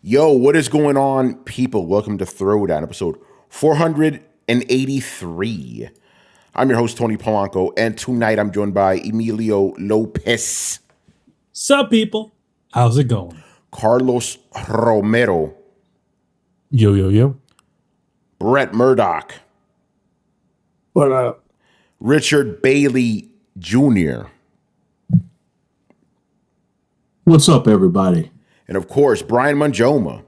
Yo, what is going on, people? Welcome to Throwdown, episode 483. I'm your host, Tony Polanco, and tonight I'm joined by Emilio Lopez, Sup, people? How's it going? Carlos Romero, Yo, yo, yo. Brett Murdoch, What up? Richard Bailey Jr., What's up, everybody? and of course, Brian Manjoma.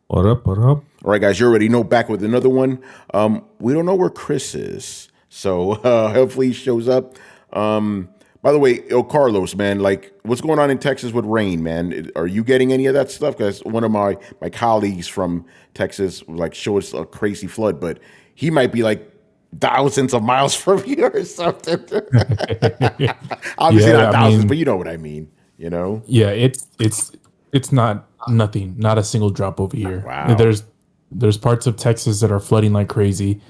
What up? What up? All right, guys, you already know, back with another one. We don't know where Chris is, so hopefully he shows up. By the way, Carlos, man, like, what's going on in Texas with rain, man? Are you getting any of that stuff? Because one of my colleagues from Texas, like, showed us a crazy flood, but he might be, like, thousands of miles from you or something. Obviously not thousands, but you know what I mean, you know? Yeah, it's not nothing, not a single drop over here. Wow. There's parts of Texas that are flooding like crazy.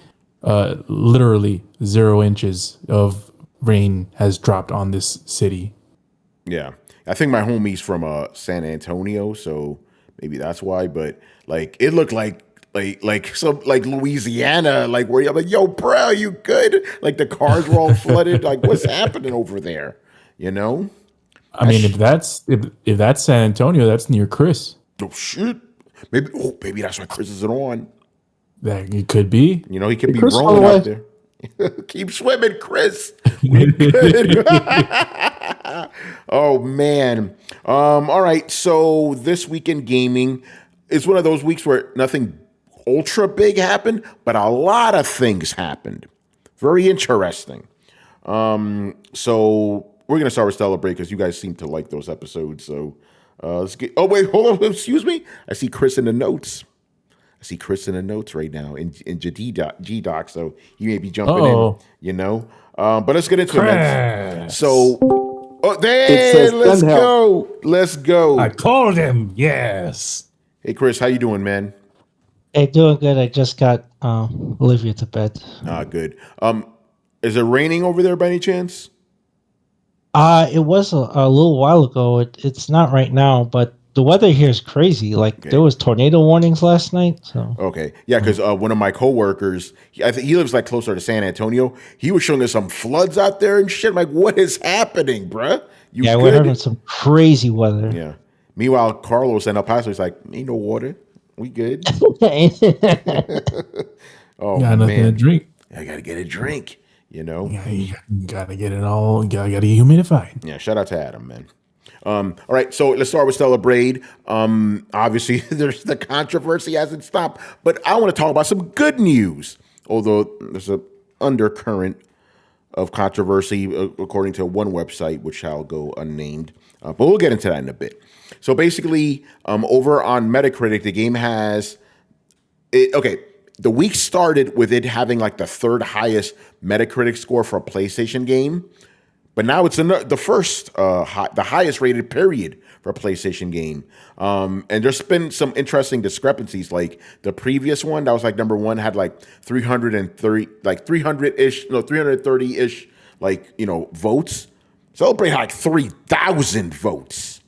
Literally 0 inches of rain has dropped on this city. Yeah. I think my homie's from San Antonio, so maybe that's why. But like it looked like some like Louisiana, like where you're like, yo, bro, you good? Like the cars were all flooded. Like, what's happening over there? You know? I mean, if that's San Antonio, that's near Chris. Oh shit. Maybe that's why Chris isn't on. That it could be. You know, he could be Chris rolling on out there. Keep swimming, Chris. We good. Oh man. All right. So this weekend gaming is one of those weeks where nothing ultra big happened, but a lot of things happened. Very interesting. So we're gonna start with Stellar Break because you guys seem to like those episodes. So let's get. Oh wait, hold on. Excuse me. I see Chris in the notes. Right now in G-Doc, so he may be jumping in, you know. But let's get into it. So, let's go. I called him. Yes. Hey, Chris, how you doing, man? Hey, doing good. I just got Olivia to bed. Good. Is it raining over there by any chance? It was a little while ago. It's not right now, but the weather here is crazy. Like there was tornado warnings last night. So okay, yeah, because one of my coworkers, I think he lives like closer to San Antonio. He was showing us some floods out there and shit. I'm like, what is happening, bruh? we're having some crazy weather. Yeah. Meanwhile, Carlos in El Paso is like, ain't no water. We good. Oh Got nothing to drink. I gotta get a drink. You know. Yeah, you gotta get it all. Gotta get humidified. Yeah. Shout out to Adam, man. All right, so let's start with Stellar Braid. Obviously, there's the controversy hasn't stopped, but I want to talk about some good news. Although there's an undercurrent of controversy, according to one website, which shall go unnamed. But we'll get into that in a bit. So basically, over on Metacritic, the game has the week started with it having like the third highest Metacritic score for a PlayStation game. But now it's the highest rated period for a PlayStation game. And there's been some interesting discrepancies. Like the previous one, that was like number one, had like 330-ish, like, you know, votes. Celebrate had like 3,000 votes.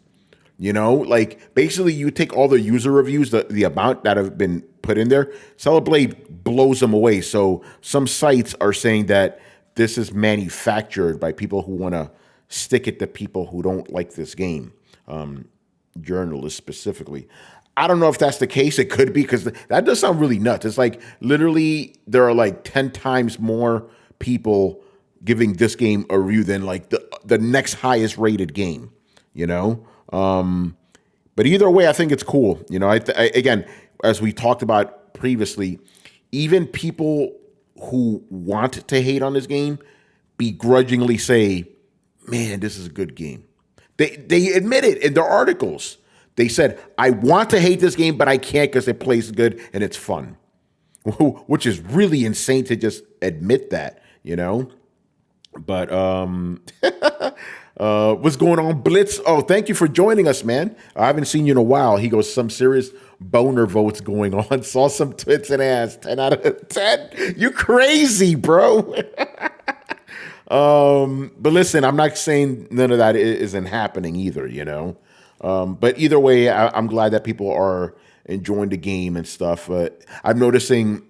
You know, like basically you take all the user reviews, the amount that have been put in there, Celebrate blows them away. So some sites are saying that this is manufactured by people who want to stick it to people who don't like this game, journalists specifically. I don't know if that's the case. It could be, because that does sound really nuts. It's like literally there are like 10 times more people giving this game a review than like the next highest rated game, you know? But either way, I think it's cool. You know, I again, as we talked about previously, even people who want to hate on this game begrudgingly say, man, this is a good game. They admit it in their articles. They said, I want to hate this game, but I can't because it plays good and it's fun. Which is really insane to just admit that, you know? But what's going on, Blitz? Oh, thank you for joining us, man. I haven't seen you in a while. He goes, some serious boner votes going on. Saw some tits and ass. 10 out of 10. You crazy, bro. But listen, I'm not saying none of that isn't happening either, you know. But either way, I'm glad that people are enjoying the game and stuff. I'm noticing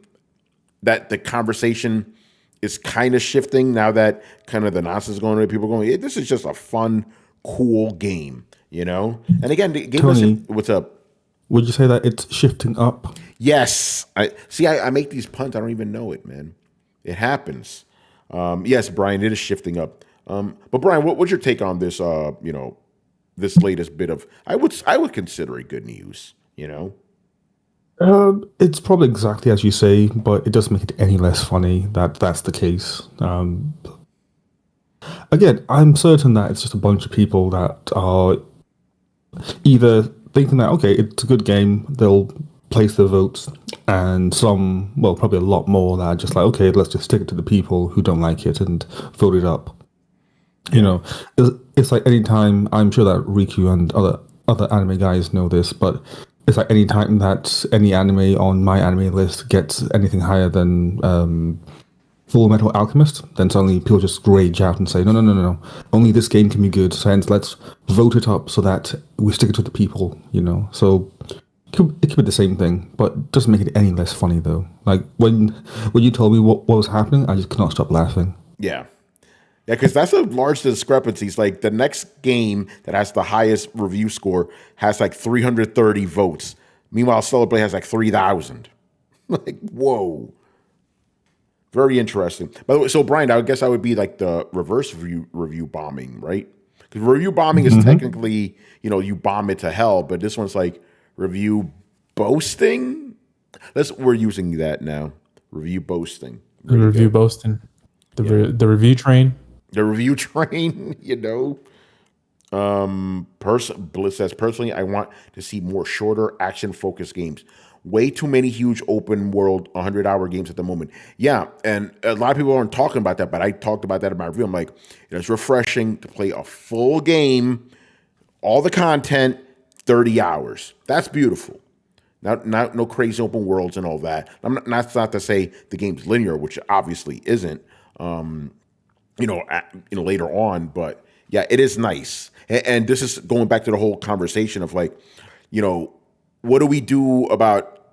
that the conversation is kind of shifting now that kind of the nonsense is going on. People are going, hey, this is just a fun, cool game, you know? And again, the game Tony, what's up? would you say that it's shifting up? Yes. I make these puns. I don't even know it, man. It happens. Yes, Brian, it is shifting up. But Brian, what's your take on this, this latest bit of, I would consider it good news, you know? It's probably exactly as you say, but it doesn't make it any less funny that that's the case. Again, I'm certain that it's just a bunch of people that are either thinking that, okay, it's a good game, they'll place their votes, and some, well, probably a lot more that are just like, okay, let's just stick it to the people who don't like it and vote it up. You know, it's like any time, I'm sure that Riku and other anime guys know this, but it's like any time that any anime on my anime list gets anything higher than Full Metal Alchemist, then suddenly people just rage out and say, no, only this game can be good, so hence let's vote it up so that we stick it to the people, you know. So it could be the same thing, but it doesn't make it any less funny though. Like when you told me what was happening, I just could not stop laughing. Yeah. Yeah, because that's a large discrepancy. It's like the next game that has the highest review score has like 330 votes. Meanwhile, Celebrate has like 3,000. Like, whoa. Very interesting. By the way, so Brian, I guess I would be like the reverse review bombing, right? Because review bombing is technically, you bomb it to hell, but this one's like review boasting. We're using that now. Review boasting. The review boasting. The review train. The review train, Bliss says, personally, I want to see more shorter, action-focused games. Way too many huge open world 100-hour games at the moment. Yeah, and a lot of people aren't talking about that, but I talked about that in my review. I'm like, it's refreshing to play a full game, all the content, 30 hours. That's beautiful. Not no crazy open worlds and all that. That's not to say the game's linear, which obviously isn't. Later on, but yeah, it is nice. And this is going back to the whole conversation of like, what do we do about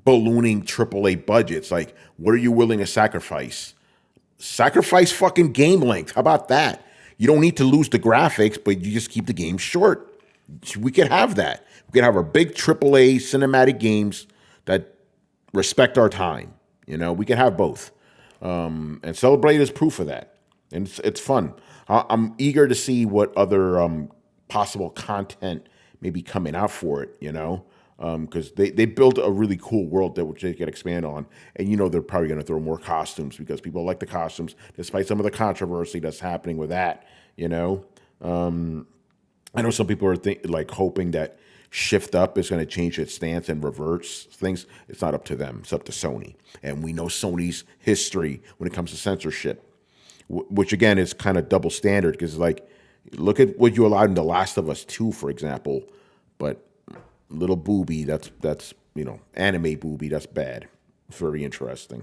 ballooning AAA budgets? Like, what are you willing to sacrifice? Sacrifice fucking game length. How about that? You don't need to lose the graphics, but you just keep the game short. We could have that. We could have our big AAA cinematic games that respect our time. We could have both. And Celebrate is proof of that. And it's fun. I'm eager to see what other possible content may be coming out for it, because they built a really cool world which they can expand on. And, they're probably going to throw more costumes because people like the costumes, despite some of the controversy that's happening with that, I know some people are hoping that Shift Up is going to change its stance and reverse things. It's not up to them. It's up to Sony. And we know Sony's history when it comes to censorship, which again is kind of double standard because look at what you allowed in The Last of Us 2, for example, but little booby, that's anime booby, that's bad. Very interesting.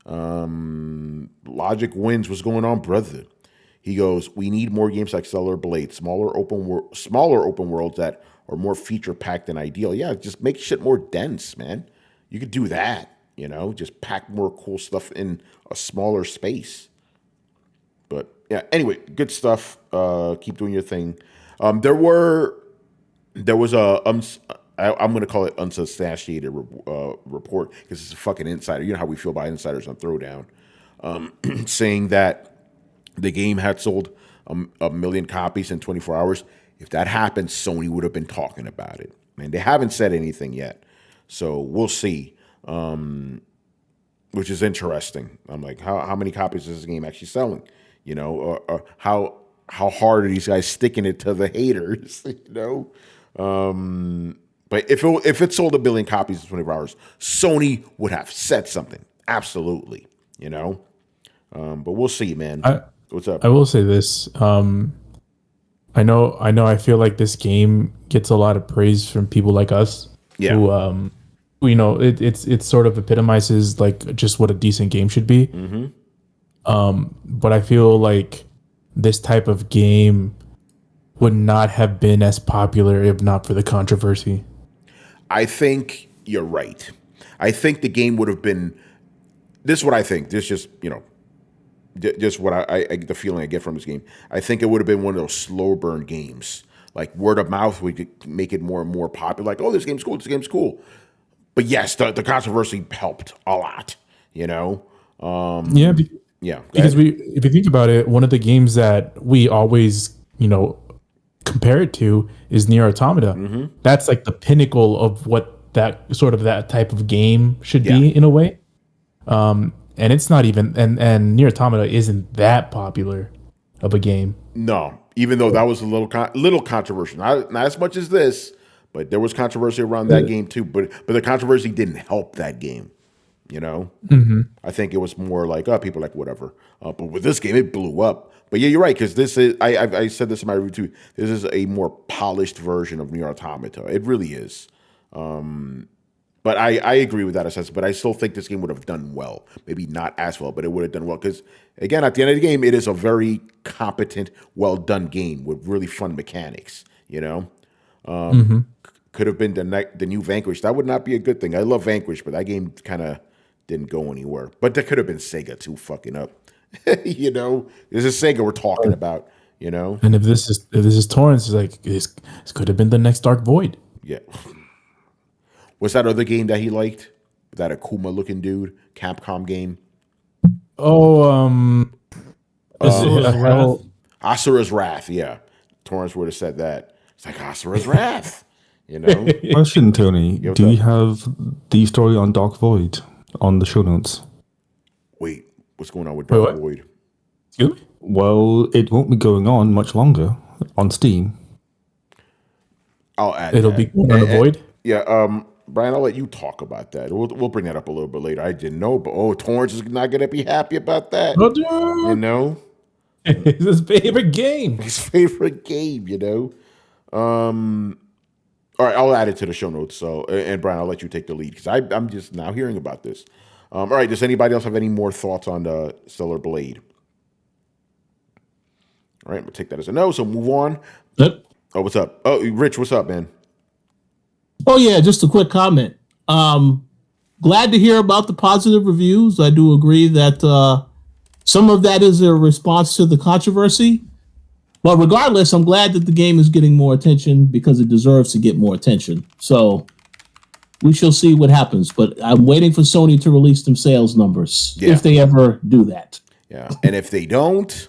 Logic Wins, what's going on, brother? He goes, we need more games like Stellar Blade, smaller open worlds that are more feature packed than ideal. Yeah, just make shit more dense, man. You could do that, just pack more cool stuff in a smaller space. But yeah, anyway, good stuff. Keep doing your thing. There was a I'm going to call it unsubstantiated report because it's a fucking insider. You know how we feel about insiders on Throwdown, saying that the game had sold a million copies in 24 hours. If that happened, Sony would have been talking about it. And they haven't said anything yet, so we'll see. Which is interesting. I'm like, how many copies is this game actually selling? Or how hard are these guys sticking it to the haters? But if it sold 1 billion copies in 24 hours, Sony would have said something. Absolutely, But we'll see, man. What's up? I will say this. I know. I feel like this game gets a lot of praise from people like us. Yeah. Who, it sort of epitomizes like just what a decent game should be. Mm-hmm. But I feel like this type of game would not have been as popular if not for the controversy. I think you're right. I think the game would have been. This is what I think. This is just just what I the feeling I get from this game. I think it would have been one of those slow burn games, like word of mouth. We could make it more and more popular. Like, oh, this game's cool. This game's cool. But yes, the controversy helped a lot. Yeah. Yeah. Because if you think about it, one of the games that we always, compare it to is Nier Automata. Mm-hmm. That's like the pinnacle of what that type of game should be in a way. And it's not even, and Nier Automata isn't that popular of a game. No, even though that was a little controversial, not as much as this, but there was controversy around that game too. But the controversy didn't help that game. I think it was more like, people like whatever. But with this game, it blew up. But yeah, you're right, because this is, I said this in my review too. This is a more polished version of Nier Automata. It really is. But I agree with that assessment. But I still think this game would have done well. Maybe not as well, but it would have done well. Because, again, at the end of the game, it is a very competent, well-done game with really fun mechanics, Could have been the new Vanquish. That would not be a good thing. I love Vanquish, but that game kind of didn't go anywhere. But that could have been Sega, too, fucking up. This is Sega we're talking about, And if this is Torrance, it's like, this could have been the next Dark Void. Yeah. What's that other game that he liked? That Akuma-looking dude, Capcom game. Oh, Asura's Wrath. Yeah, Torrance would have said that. It's like Asura's Wrath. Question, Tony. Yeah, Do you have the story on Dark Void on the show notes? Wait, what's going on with Dark Void? Excuse me? Well, it won't be going on much longer on Steam. I'll add. It'll be going on the Void. Yeah. Brian, I'll let you talk about that. We'll bring that up a little bit later. I didn't know, but Torrance is not going to be happy about that. It's his favorite game. His favorite game. All right, I'll add it to the show notes. So, and Brian, I'll let you take the lead because I'm just now hearing about this. All right, does anybody else have any more thoughts on the Stellar Blade? All right, we'll take that as a no. So move on. Yep. Oh, what's up? Oh, Rich, what's up, man? Oh yeah, just a quick comment. Glad to hear about the positive reviews. I do agree that some of that is a response to the controversy. But regardless, I'm glad that the game is getting more attention because it deserves to get more attention. So we shall see what happens. But I'm waiting for Sony to release them sales numbers if they ever do that. Yeah, and if they don't,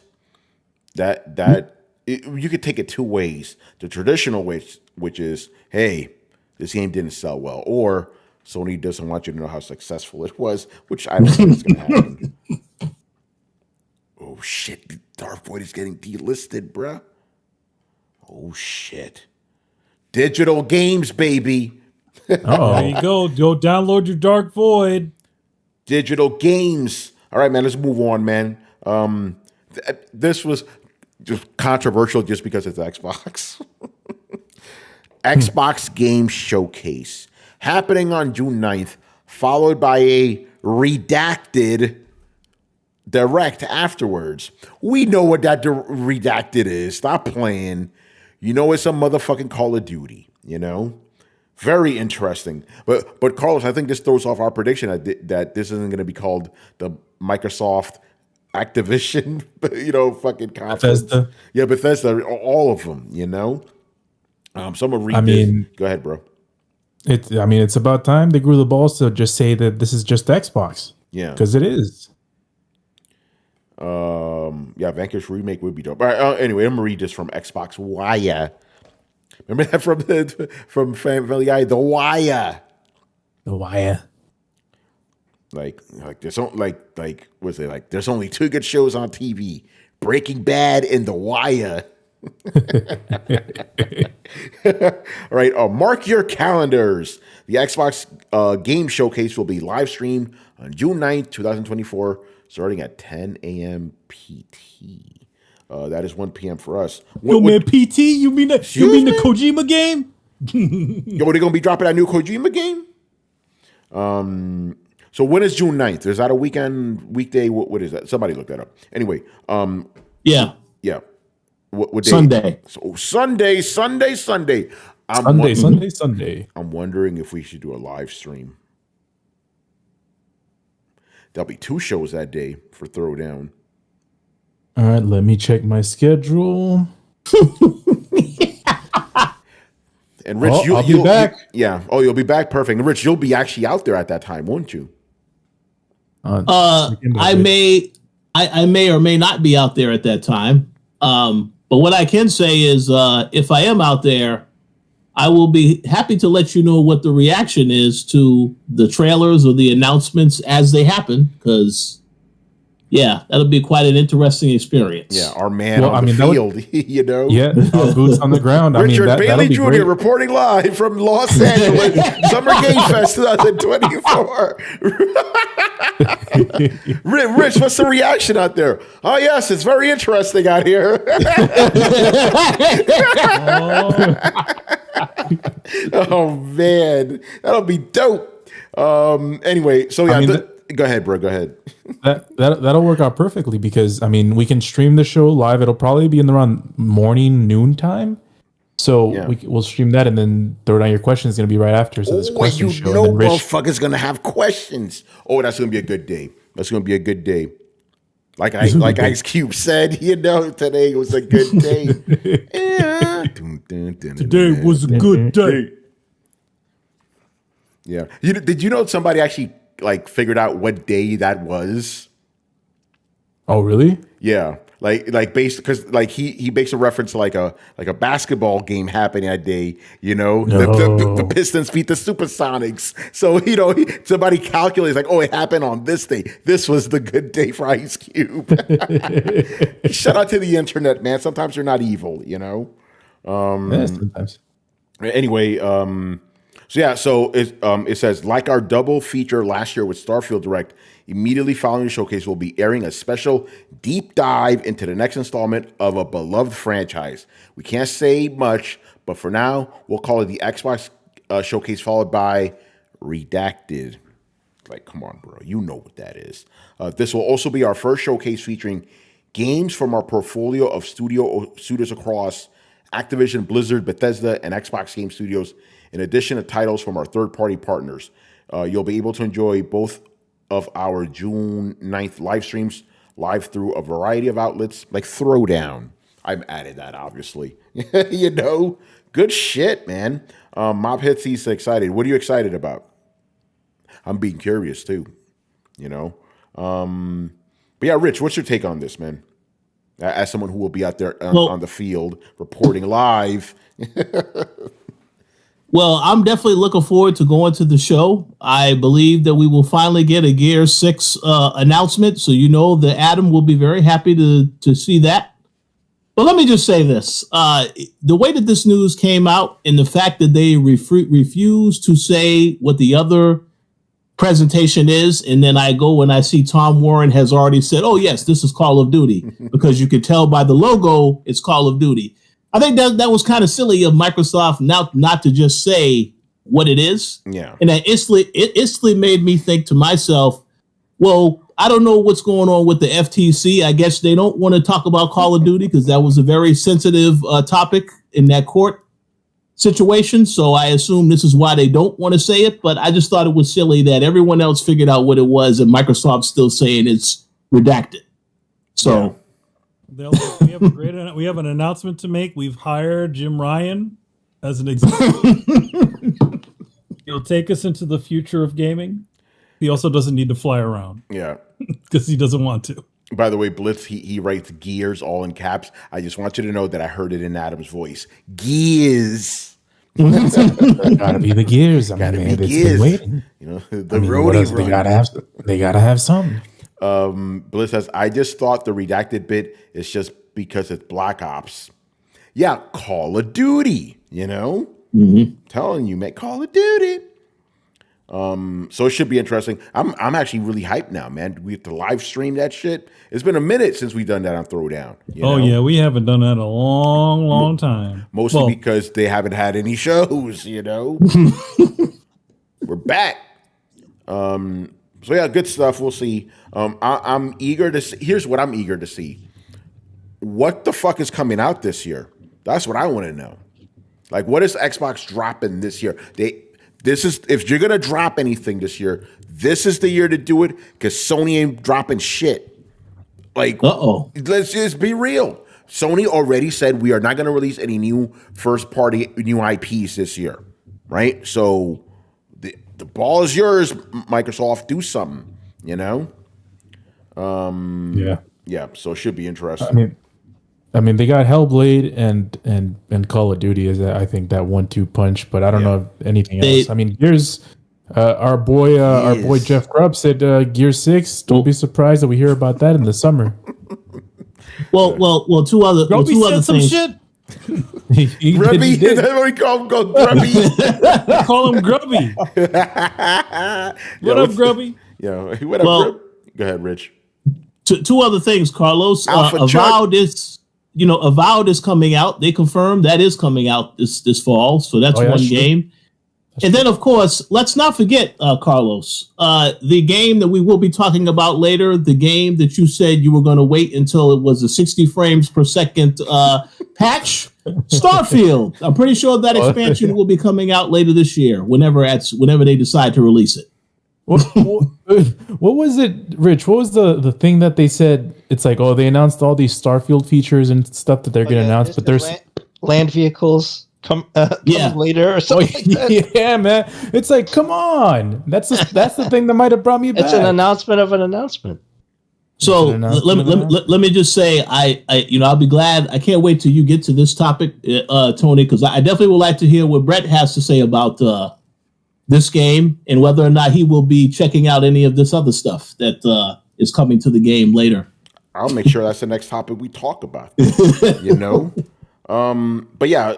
you could take it two ways. The traditional way, which is, hey, this game didn't sell well, or Sony doesn't want you to know how successful it was, which I don't think is going to happen. Oh, shit. Dark Void is getting delisted, bruh. Oh, shit. Digital games, baby. Oh, There you go. Go download your Dark Void. Digital games. All right, man, let's move on, man. This was just controversial just because it's Xbox. Xbox Game Showcase happening on June 9th, followed by a redacted direct afterwards. We know what that redacted is. Stop playing. It's some motherfucking Call of Duty, Very interesting. But Carlos, I think this throws off our prediction that this isn't going to be called the Microsoft Activision, fucking conference. Bethesda. Yeah, Bethesda, all of them, Some will read this. Go ahead, bro. It's about time they grew the balls to just say that this is just Xbox. Yeah. Because it is. Vanquish Remake would be dope. All right, anyway, I'm going to read this from Xbox Wire. Remember that from Family Guy? The Wire. The Wire. Like there's what's it like? There's only two good shows on TV: Breaking Bad and The Wire. All right, mark your calendars. The Xbox Game Showcase will be live streamed on June 9th, 2024, starting at 10 a.m. PT. That is 1 p.m. for us. Man, PT? You mean the Kojima game? Yo, they're gonna be dropping that new Kojima game. So when is June 9th? Is that a weekday? What is that? Somebody look that up. Anyway, Yeah. yeah. What day? Sunday. So Sunday. Sunday. I'm wondering if we should do a live stream. There'll be 2 shows that day for Throwdown. All right, let me check my schedule. And Rich, I'll be back. You'll be back. Perfect. And Rich, you'll be actually out there at that time, won't you? I may or may not be out there at that time. But what I can say is, if I am out there, I will be happy to let you know what the reaction is to the trailers or the announcements as they happen, because, yeah, that'll be quite an interesting experience. Yeah, our man on the field, you know? Yeah, boots on the ground. Richard Bailey Jr. reporting live from Los Angeles Summer Game Fest 2024. Rich, what's the reaction out there? Oh, yes, it's very interesting out here. Oh, man. That'll be dope. Anyway, so yeah, go ahead, bro. Go ahead. That'll work out perfectly because, I mean, we can stream the show live. It'll probably be in around morning, noon time. So we'll stream that, and then Throwdown Your Question is going to be right after. So this question show. Motherfucker's going to have questions. Oh, that's going to be a good day. That's going to be a good day. Like Ice Cube said, you know, today was a good day. Today was a good day. Yeah. Did you know somebody actually like figured out what day that was? Oh, really? Yeah. Like based because like he makes a reference to like a basketball game happening that day, you know, the Pistons beat the Supersonics. So, you know, somebody calculates like, oh, it happened on this day. This was the good day for Ice Cube. Shout out to the internet, man. Sometimes they're not evil, you know. Sometimes. Anyway, so it says, like our double feature last year with Starfield Direct, immediately following the showcase, we'll be airing a special deep dive into the next installment of a beloved franchise. We can't say much, but for now, we'll call it the Xbox showcase, followed by Redacted. Like, come on, bro. You know what that is. This will also be our first showcase featuring games from our portfolio of studios across Activision, Blizzard, Bethesda, and Xbox Game Studios, in addition to titles from our third-party partners. You'll be able to enjoy both of our June 9th live streams live through a variety of outlets like Throwdown. I've added that, obviously. You know, good shit, man. Mob Hits, he's excited. What are you excited about? I'm being curious, too. You know? But yeah, Rich, what's your take on this, man? As someone who will be out there on the field reporting live. Well, I'm definitely looking forward to going to the show. I believe that we will finally get a Gear 6 announcement. So, you know, that Adam will be very happy to see that. But let me just say this. The way that this news came out and the fact that they refused to say what the other presentation is, and then I go and I see Tom Warren has already said, oh, yes, this is Call of Duty, because you could tell by the logo it's Call of Duty. I think that was kind of silly of Microsoft not to just say what it is. Yeah. And that instantly made me think to myself, well, I don't know what's going on with the FTC. I guess they don't want to talk about Call of Duty because that was a very sensitive topic in that court situation. So I assume this is why they don't want to say it. But I just thought it was silly that everyone else figured out what it was and Microsoft's still saying it's redacted. So. Yeah. We have an announcement to make. We've hired Jim Ryan as an executive. He'll take us into the future of gaming. He also doesn't need to fly around. Yeah. Because he doesn't want to. By the way, Blitz, he writes Gears all in caps. I just want you to know that I heard it in Adam's voice. Gears. Gotta be the Gears. I mean, man, it's been waiting. You know, the roadie. They gotta have something. Bliss says, I just thought the redacted bit is just because it's Black Ops. Yeah, Call of Duty, you know? Mm-hmm. Telling you, man, Call of Duty. So it should be interesting. I'm actually really hyped now, man. We have to live stream that shit. It's been a minute since we've done that on Throwdown. Yeah, we haven't done that in a long time. Mostly because they haven't had any shows, you know? We're back. So yeah, good stuff. We'll see. I'm eager to see. Here's what I'm eager to see. what the fuck is coming out this year? That's what I want to know. Like, what is Xbox dropping this year? This is, if you're gonna drop anything this year, this is the year to do it, because Sony ain't dropping shit. Like, let's just be real. Sony already said we are not going to release any new first-party new IPs this year, right? So the ball is yours, Microsoft. Do something, you know? Yeah. So it should be interesting. I mean, they got Hellblade and Call of Duty is I think that 1-2 punch, but I don't know if anything else. I mean, Gears. Our boy Jeff Grubb said Gear 6. Don't be surprised that we hear about that in the summer. Well, two other some things. shit. Grubby, that's what we call him. Grubby. Call him Grubby. What up, Grubby? Yeah, what up, Grub? Go ahead, Rich. Two other things, Carlos. Avowed is coming out. They confirmed that is coming out this fall. So that's one game. And then, of course, let's not forget, Carlos, the game that we will be talking about later, the game that you said you were going to wait until it was a 60 frames per second patch, Starfield. I'm pretty sure that expansion will be coming out later this year, whenever they decide to release it. What was it, Rich? What was the thing that they said? It's like, they announced all these Starfield features and stuff that they're going to announce, but there's land vehicles. Come later or something like that. Yeah, man. It's like, come on. That's the thing that might have brought me back. It's an announcement of an announcement. So let me just say, I'll be glad. I can't wait till you get to this topic, Tony, because I definitely would like to hear what Brett has to say about this game and whether or not he will be checking out any of this other stuff that is coming to the game later. I'll make sure that's the next topic we talk about. You know, but yeah,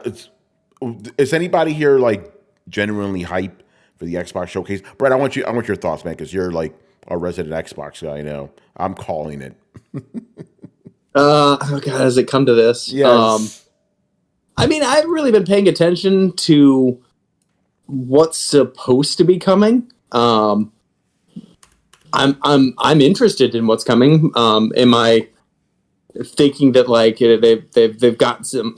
is anybody here like genuinely hyped for the Xbox showcase? Brett, I want your thoughts, man, because you're like a resident Xbox guy. I know. I'm calling it. Oh God, has it come to this? Yes. I mean, I've really been paying attention to what's supposed to be coming. I'm interested in what's coming. Am I thinking that like they've got some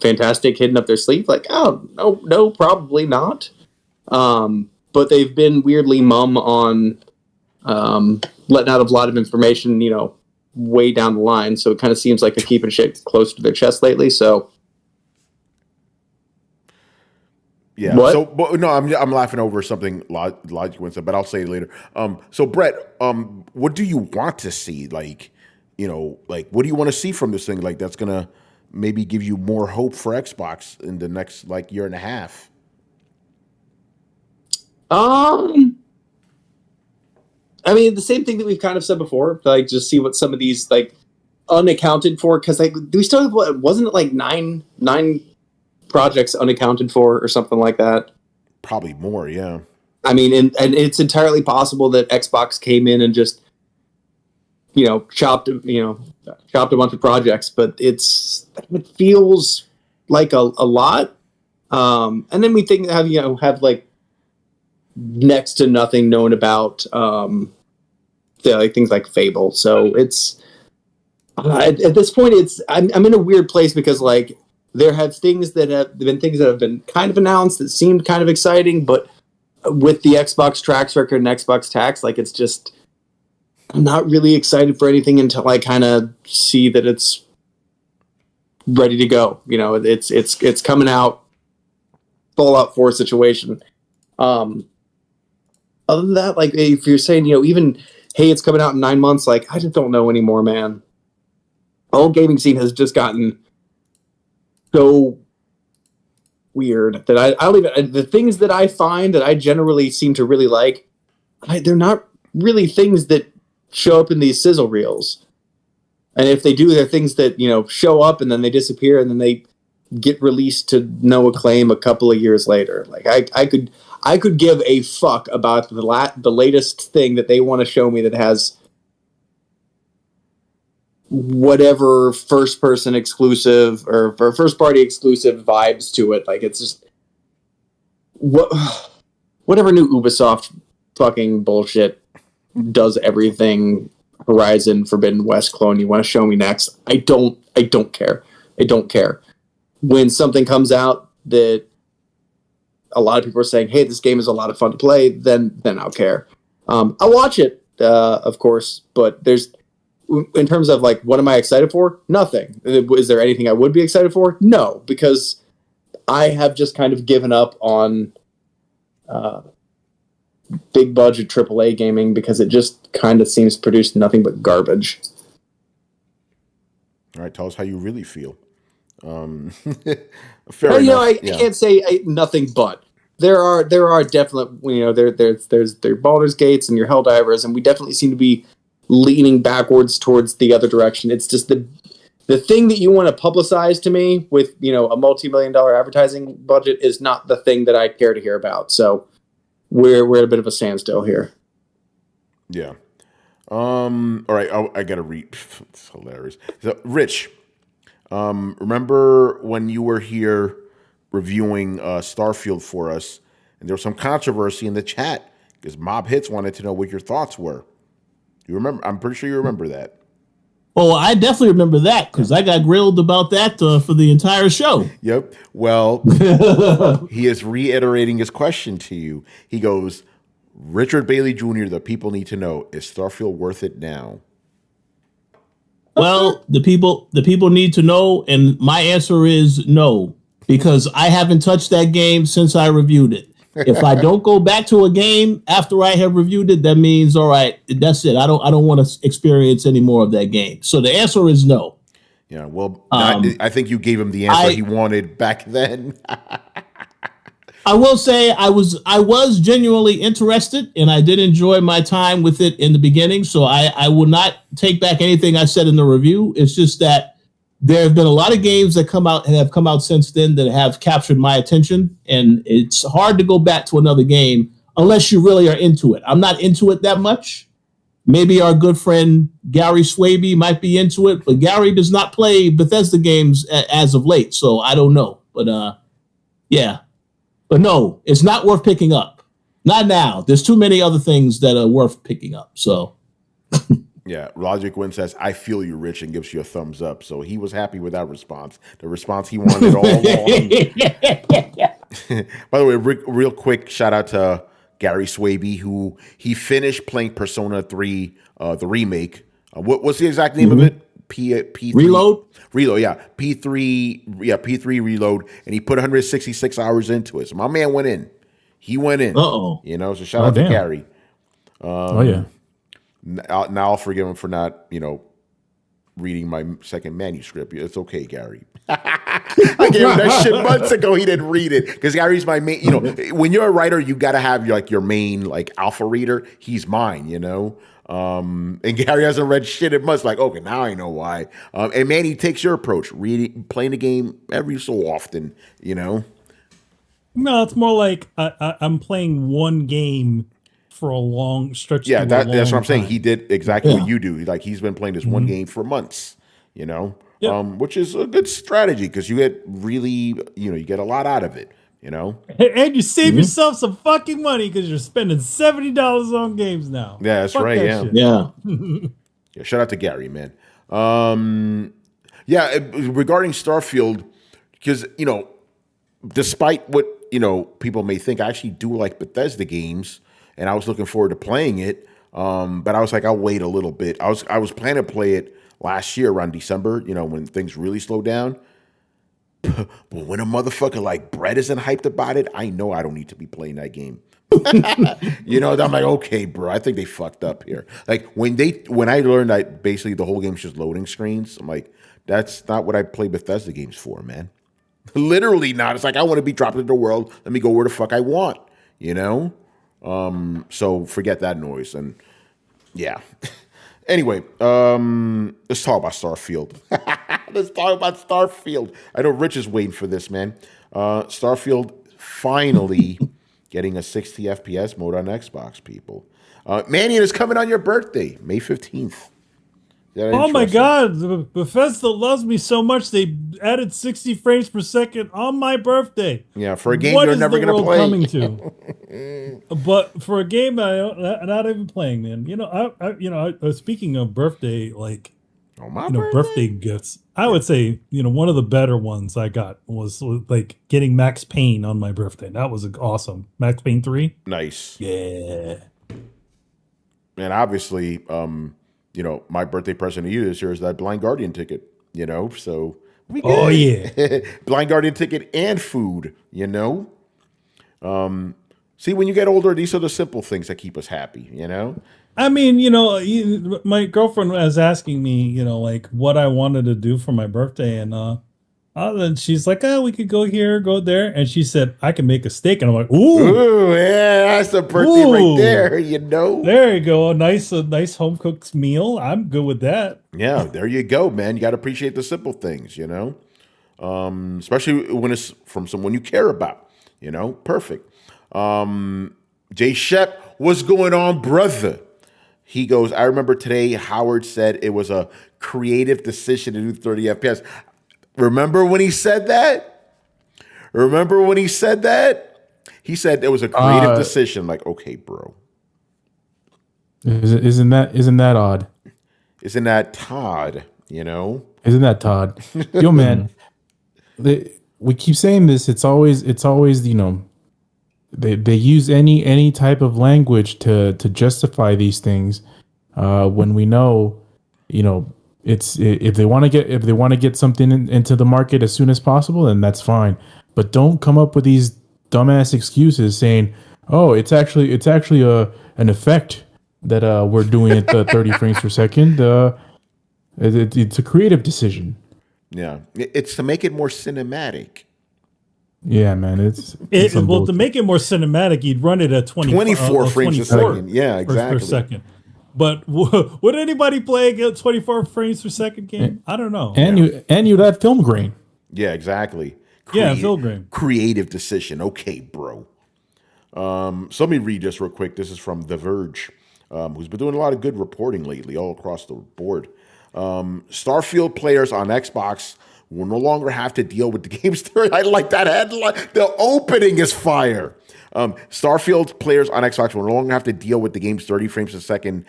fantastic hidden up their sleeve? Like, oh no, probably not. But they've been weirdly mum on letting out a lot of information, way down the line. So it kind of seems like they're keeping shit close to their chest lately. So yeah. What? So, but no, I'm laughing over something logical and stuff, but I'll say it later. So Brett, what do you want to see? Like, like what do you want to see from this thing? Like that's gonna maybe give you more hope for Xbox in the next like year and a half. I mean, the same thing that we've kind of said before. Like, just see what some of these like unaccounted for, because like we still have wasn't it like nine projects unaccounted for or something like that? Probably more, yeah. I mean, and it's entirely possible that Xbox came in and just chopped a bunch of projects, but it feels like a lot. And then we have like next to nothing known about things like Fable. So it's at this point I'm in a weird place because like there have things that have been kind of announced that seemed kind of exciting, but with the Xbox track record and Xbox tax, like it's just I'm not really excited for anything until I kind of see that it's ready to go. It's coming out, Fallout 4 situation. Other than that, like if you're saying, even hey, it's coming out in 9 months, like I just don't know anymore, man. The whole gaming scene has just gotten so weird that I don't even the things that I find that I generally seem to really like, they're not really things that show up in these sizzle reels. And if they do, they're things that show up and then they disappear and then they get released to no acclaim a couple of years later. Like I could give a fuck about the latest thing that they want to show me that has whatever first person exclusive or first party exclusive vibes to it. Like it's just whatever new Ubisoft fucking bullshit does everything Horizon Forbidden West clone you want to show me next. I don't care. I don't care. When something comes out that a lot of people are saying, hey, this game is a lot of fun to play, then I'll care. I'll watch it, of course, but in terms of like, what am I excited for? Nothing. Is there anything I would be excited for? No, because I have just kind of given up on big budget AAA gaming because it just kind of seems to produce nothing but garbage. All right, tell us how you really feel. Fair well, enough. I can't say nothing but. There are definitely, there's Baldur's Gates and your Helldivers, and we definitely seem to be leaning backwards towards the other direction. It's just the thing that you want to publicize to me with, a multi-million-dollar advertising budget is not the thing that I care to hear about. So we're at a bit of a standstill here. Yeah. All right. I gotta read. It's hilarious. So, Rich, remember when you were here reviewing Starfield for us, and there was some controversy in the chat because Mob Hits wanted to know what your thoughts were. You remember? I'm pretty sure you remember that. Oh, I definitely remember that because I got grilled about that for the entire show. Yep. Well, he is reiterating his question to you. He goes, Richard Bailey Jr., the people need to know, is Starfield worth it now? Well, the people need to know, and my answer is no, because I haven't touched that game since I reviewed it. If I don't go back to a game after I have reviewed it, that means, all right, that's it. I don't want to experience any more of that game. So the answer is no. Yeah, well, I think you gave him the answer he wanted back then. I will say I was genuinely interested, and I did enjoy my time with it in the beginning. So I will not take back anything I said in the review. It's just that there have been a lot of games that have come out since then that have captured my attention, and it's hard to go back to another game unless you really are into it. I'm not into it that much. Maybe our good friend Gary Swaby might be into it, but Gary does not play Bethesda games as of late, so I don't know. But yeah. But no, it's not worth picking up. Not now. There's too many other things that are worth picking up. So, yeah, Logic Win says, I feel you, Rich, and gives you a thumbs up. So he was happy with that response. The response he wanted all along. By the way, real quick, shout out to Gary Swaby, who he finished playing Persona 3, the remake. What's the exact name of it? P3 Reload? Reload, yeah. P3 Reload, and he put 166 hours into it. So my man went in. He went in. Uh-oh. So shout out to Gary. Yeah. Now I'll forgive him for not, reading my second manuscript. It's okay, Gary. I gave him that shit months ago. He didn't read it because Gary's my main. When you're a writer, you got to have your main alpha reader. He's mine. And Gary hasn't read shit in months. Okay, now I know why. And man, he takes your approach, playing the game every so often. No, it's more like I'm playing one game for a long stretch. Yeah, that's what I'm saying. Time. He did exactly what you do. He's been playing this one game for months. Yep. Which is a good strategy because you get really, you get a lot out of it. And you save yourself some fucking money because you're spending $70 on games now. Yeah, that's Fuck right. That Yeah, shit. yeah. Shout out to Gary, man. Regarding Starfield, because despite what people may think, I actually do like Bethesda games, and I was looking forward to playing it. But I was like, I'll wait a little bit. I was planning to play it last year around December. when things really slowed down. But when a motherfucker like Brett isn't hyped about it, I know I don't need to be playing that game. I'm like, okay, bro, I think they fucked up here. When I learned that basically the whole game's just loading screens, I'm like, that's not what I play Bethesda games for, man. Literally not. It's like I want to be dropped into the world. Let me go where the fuck I want. So forget that noise. And yeah. Anyway, let's talk about Starfield. Let's talk about Starfield. I know Rich is waiting for this, man. Starfield finally getting a 60 FPS mode on Xbox, people. Mannion is coming on your birthday, May 15th. Oh my God, Bethesda loves me so much they added 60 frames per second on my birthday. Yeah, for a game you're never going to play. Coming to? But for a game I'm not even playing, man. Speaking of birthday, like My birthday gifts, I would say one of the better ones I got was like getting Max Payne on my birthday. That was awesome. Max Payne 3. Nice. Yeah. And obviously, my birthday present to you this year is that Blind Guardian ticket. So we good. Oh yeah. Blind Guardian ticket and food. See, when you get older, these are the simple things that keep us happy. I mean, my girlfriend was asking me, like what I wanted to do for my birthday, and then she's like, "Oh, we could go here, go there," and she said, "I can make a steak," and I'm like, "Ooh, yeah, that's the birthday right there." There you go, a nice home cooked meal. I'm good with that. Yeah, there you go, man. You got to appreciate the simple things, especially when it's from someone you care about. Perfect. Jay Shep, what's going on, brother? He goes, I remember today Howard said it was a creative decision to do 30 FPS. Remember when he said that? He said it was a creative decision. Like, okay, bro. Isn't that odd? Isn't that Todd, Isn't that Todd? Yo, man, we keep saying this. It's always They use any type of language to justify these things when we know it's if they want to get something into the market as soon as possible, then that's fine. But don't come up with these dumbass excuses saying, "Oh, it's actually an effect that we're doing at the 30 frames per second." It's a creative decision. Yeah, it's to make it more cinematic. Yeah, man, it's to make it more cinematic, you'd run it at 24 frames a second. Yeah, exactly. Per second. But would anybody play a 24 frames per second game? I don't know. And you had film grain. Yeah, exactly. Film grain. Creative decision. Okay, bro. So let me read this real quick. This is from The Verge, who's been doing a lot of good reporting lately all across the board. Starfield players on Xbox will no longer have to deal with the game's story. I like that headline. The opening is fire. Starfield players on Xbox will no longer have to deal with the game's 30 frames per second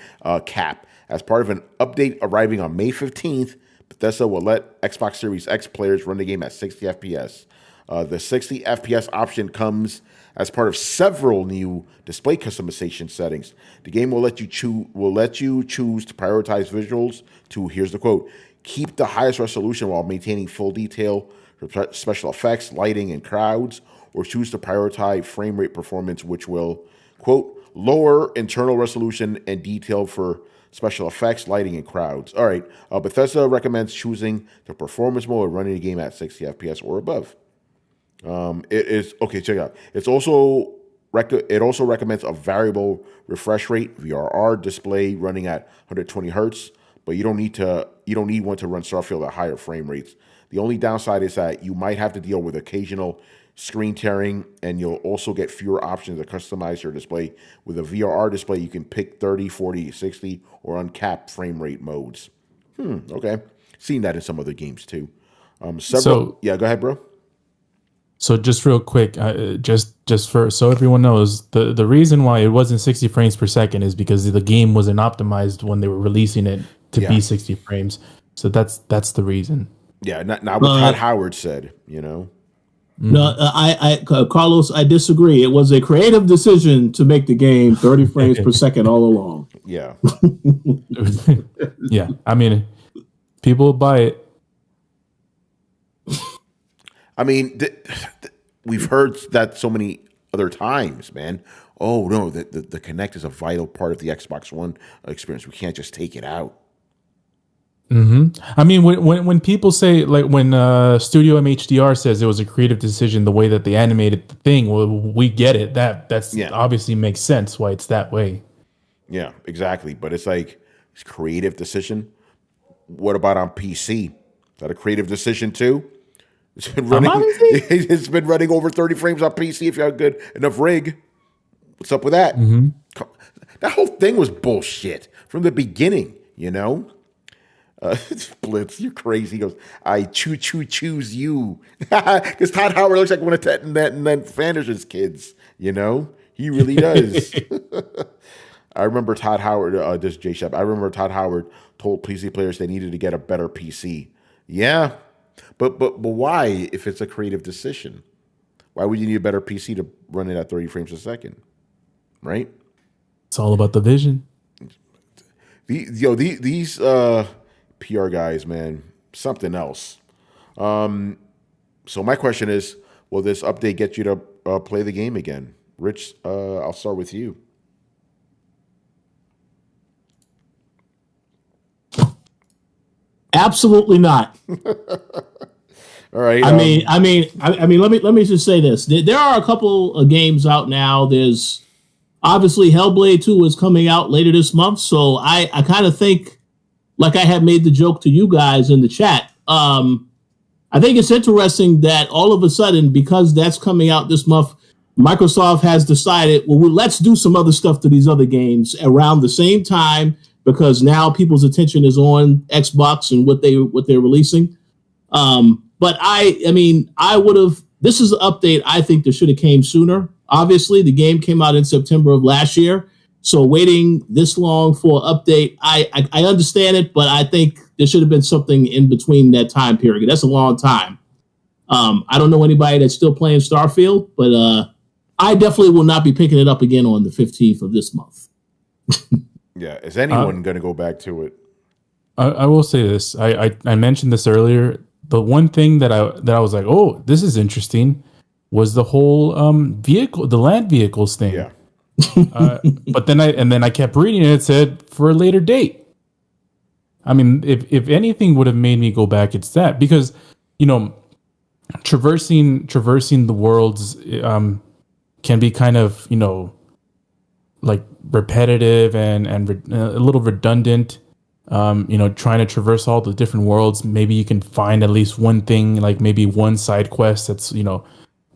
cap. As part of an update arriving on May 15th, Bethesda will let Xbox Series X players run the game at 60 FPS. The 60 FPS option comes as part of several new display customization settings. The game will let you choose to prioritize visuals to, here's the quote, keep the highest resolution while maintaining full detail for special effects, lighting, and crowds, or choose to prioritize frame rate performance, which will, quote, lower internal resolution and detail for special effects, lighting, and crowds. All right. Bethesda recommends choosing the performance mode or running the game at 60 FPS or above. It is okay. Check it out. It also recommends a variable refresh rate (VRR) display running at 120 hertz, but you don't need one to run Starfield at higher frame rates. The only downside is that you might have to deal with occasional screen tearing, and you'll also get fewer options to customize your display. With a VRR display, you can pick 30, 40, 60, or uncapped frame rate modes. Okay. Seen that in some other games too. Yeah, go ahead, bro. So just real quick, just for so everyone knows, the reason why it wasn't 60 frames per second is because the game wasn't optimized when they were releasing it to be 60 frames. So that's the reason. Yeah, not what Todd Howard said, No, Carlos, I disagree. It was a creative decision to make the game 30 frames per second all along. Yeah. Yeah, I mean, people buy it. I mean, we've heard that so many other times, man. Oh, no, the Kinect is a vital part of the Xbox One experience. We can't just take it out. Mm-hmm. I mean, when people say, like, when Studio MHDR says it was a creative decision, the way that they animated the thing, well, we get it. That's obviously makes sense why it's that way. Yeah, exactly. But it's like, it's creative decision. What about on PC? Is that a creative decition too? It's been running over 30 frames on PC if you have a good enough rig. What's up with that? Mm-hmm. That whole thing was bullshit from the beginning, Blitz, you're crazy. He goes, I choose you. Because Todd Howard looks like one of Ted and then Fanders's kids. You know, he really does. I remember Todd Howard, this J Shep. I remember Todd Howard told PC players they needed to get a better PC. Yeah, but why? If it's a creative decision, why would you need a better PC to run it at 30 frames a second? Right? It's all about the vision. These PR guys, man, something else. So my question is, will this update get you to play the game again? Rich, I'll start with you. Absolutely not. All right. I mean, let me just say this. There are a couple of games out now. There's obviously Hellblade 2 is coming out later this month. So I kind of think, like I had made the joke to you guys in the chat, I think it's interesting that all of a sudden, because that's coming out this month, Microsoft has decided, well, let's do some other stuff to these other games around the same time, because now people's attention is on Xbox and what they're releasing. But I would have. This is an update I think that should have came sooner. Obviously, the game came out in September of last year, so waiting this long for an update, I understand it, but I think there should have been something in between that time period. That's a long time. I don't know anybody that's still playing Starfield, but I definitely will not be picking it up again on the 15th of this month. Yeah, is anyone going to go back to it? I will say this. I mentioned this earlier. The one thing that I was like, oh, this is interesting, was the whole the land vehicles thing. Yeah. But then I kept reading it. It said for a later date. I mean, if anything would have made me go back, it's that, because traversing the worlds can be kind of like repetitive and a little redundant. Trying to traverse all the different worlds, maybe you can find at least one thing, like maybe one side quest that's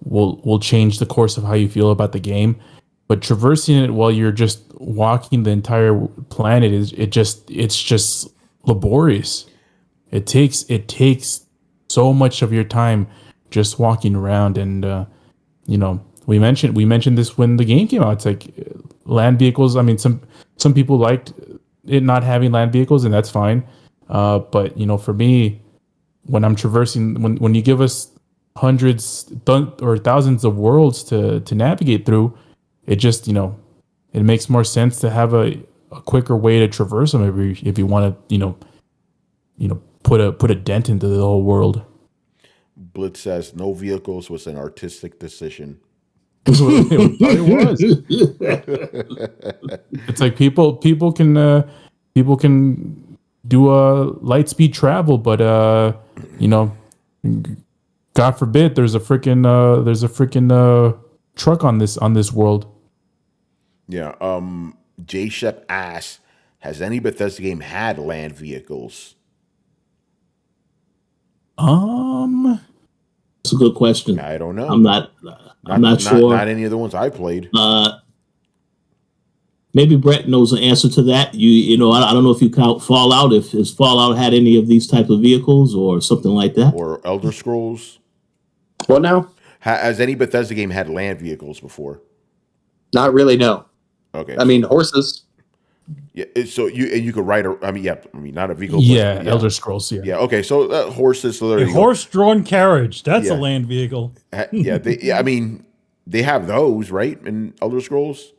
will change the course of how you feel about the game. But traversing it while you're just walking the entire planet it's just laborious. It takes so much of your time just walking around, and we mentioned this when the game came out. It's like land vehicles. I mean, some people liked it not having land vehicles, and that's fine. But for me, when I'm traversing, when you give us hundreds or thousands of worlds to navigate through, it just it makes more sense to have a quicker way to traverse them if you want to put a dent into the whole world. Blitz says no vehicles was an artistic decision. It was. It's like people can do a light speed travel, but God forbid there's a freaking truck on this world. Yeah. J Shep asks, has any Bethesda game had land vehicles? That's a good question. I don't know. I'm not sure. Not any of the ones I played. Maybe Brett knows the answer to that. I don't know if you count Fallout, if Fallout had any of these type of vehicles or something like that. Or Elder Scrolls. What now? Has any Bethesda game had land vehicles before? Not really, no. Okay. I mean, horses. Yeah, so you could ride not a vehicle. Yeah, but, Elder Scrolls. Yeah. Yeah. Okay. So horses. So A horse-drawn carriage. That's a land vehicle. Yeah. They have those, right, in Elder Scrolls.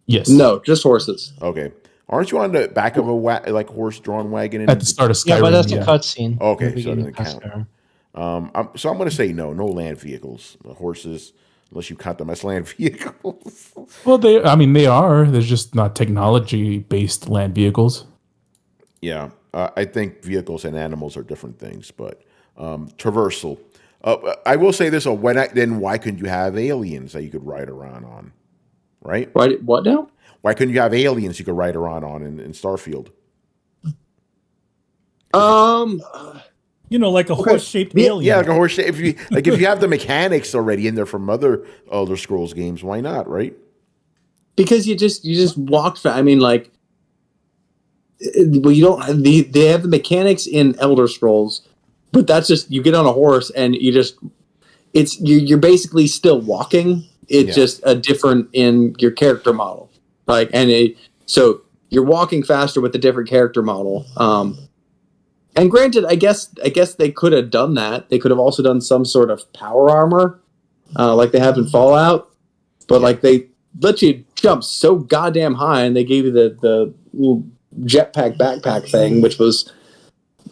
Yes. No, just horses. Okay. Aren't you on the back of a horse-drawn wagon at the start of Skyrim? Yeah, but that's a cutscene. Okay, so it doesn't count. So I'm going to say no land vehicles, horses, unless you count them as land vehicles. Well, they are. There's just not technology-based land vehicles. Yeah, I think vehicles and animals are different things, but traversal. I will say this: why couldn't you have aliens that you could ride around on? Right? What now? Why couldn't you have aliens you could ride around on in Starfield? Like a horse-shaped alien. Yeah, like a horse shape. If you have the mechanics already in there from other Elder Scrolls games, why not? Right? Because you just walk. You don't. They have the mechanics in Elder Scrolls, but that's just you get on a horse and you just. You're basically still walking. It's just a different in your character model. So you're walking faster with a different character model. And granted, I guess they could have done that. They could have also done some sort of power armor, like they have in Fallout. But like they let you jump so goddamn high, and they gave you the little jetpack backpack thing, which was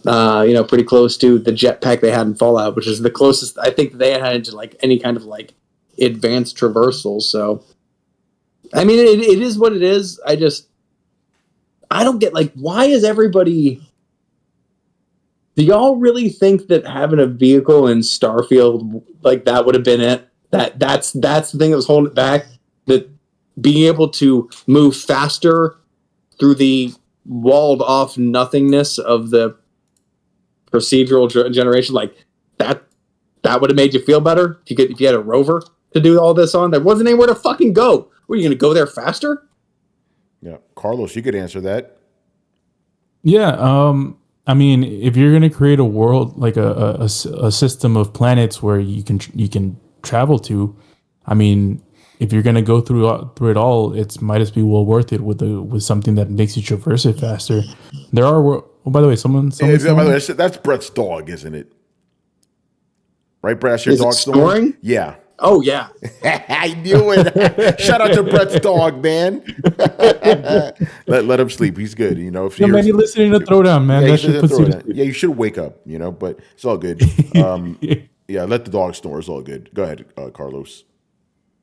pretty close to the jetpack they had in Fallout, which is the closest I think they had to like any kind of like advanced traversal. So, I mean, it is what it is. I don't get like, why is everybody? Do y'all really think that having a vehicle in Starfield like that would have been it? That's the thing that was holding it back. That being able to move faster through the walled off nothingness of the procedural generation, like that would have made you feel better if you had a rover to do all this on. There wasn't anywhere to fucking go. Were you going to go there faster? Yeah, Carlos, you could answer that. Yeah, I mean, if you're gonna create a world like a system of planets where you can travel to, I mean, if you're gonna go through it all, it might as be well worth it with something that makes you traverse it faster. There are. Oh, by the way, someone By the way, that's Brett's dog, isn't it? Right, Brett? That's your dog snoring? Yeah. Oh yeah. I knew it. Shout out to Brett's dog, man. let him sleep. He's good. You know, if you're listening to Throwdown, man. That should put you to sleep. Yeah, you should wake up. You know, but it's all good. Yeah, let the dog snore. It's all good. Go ahead, Carlos.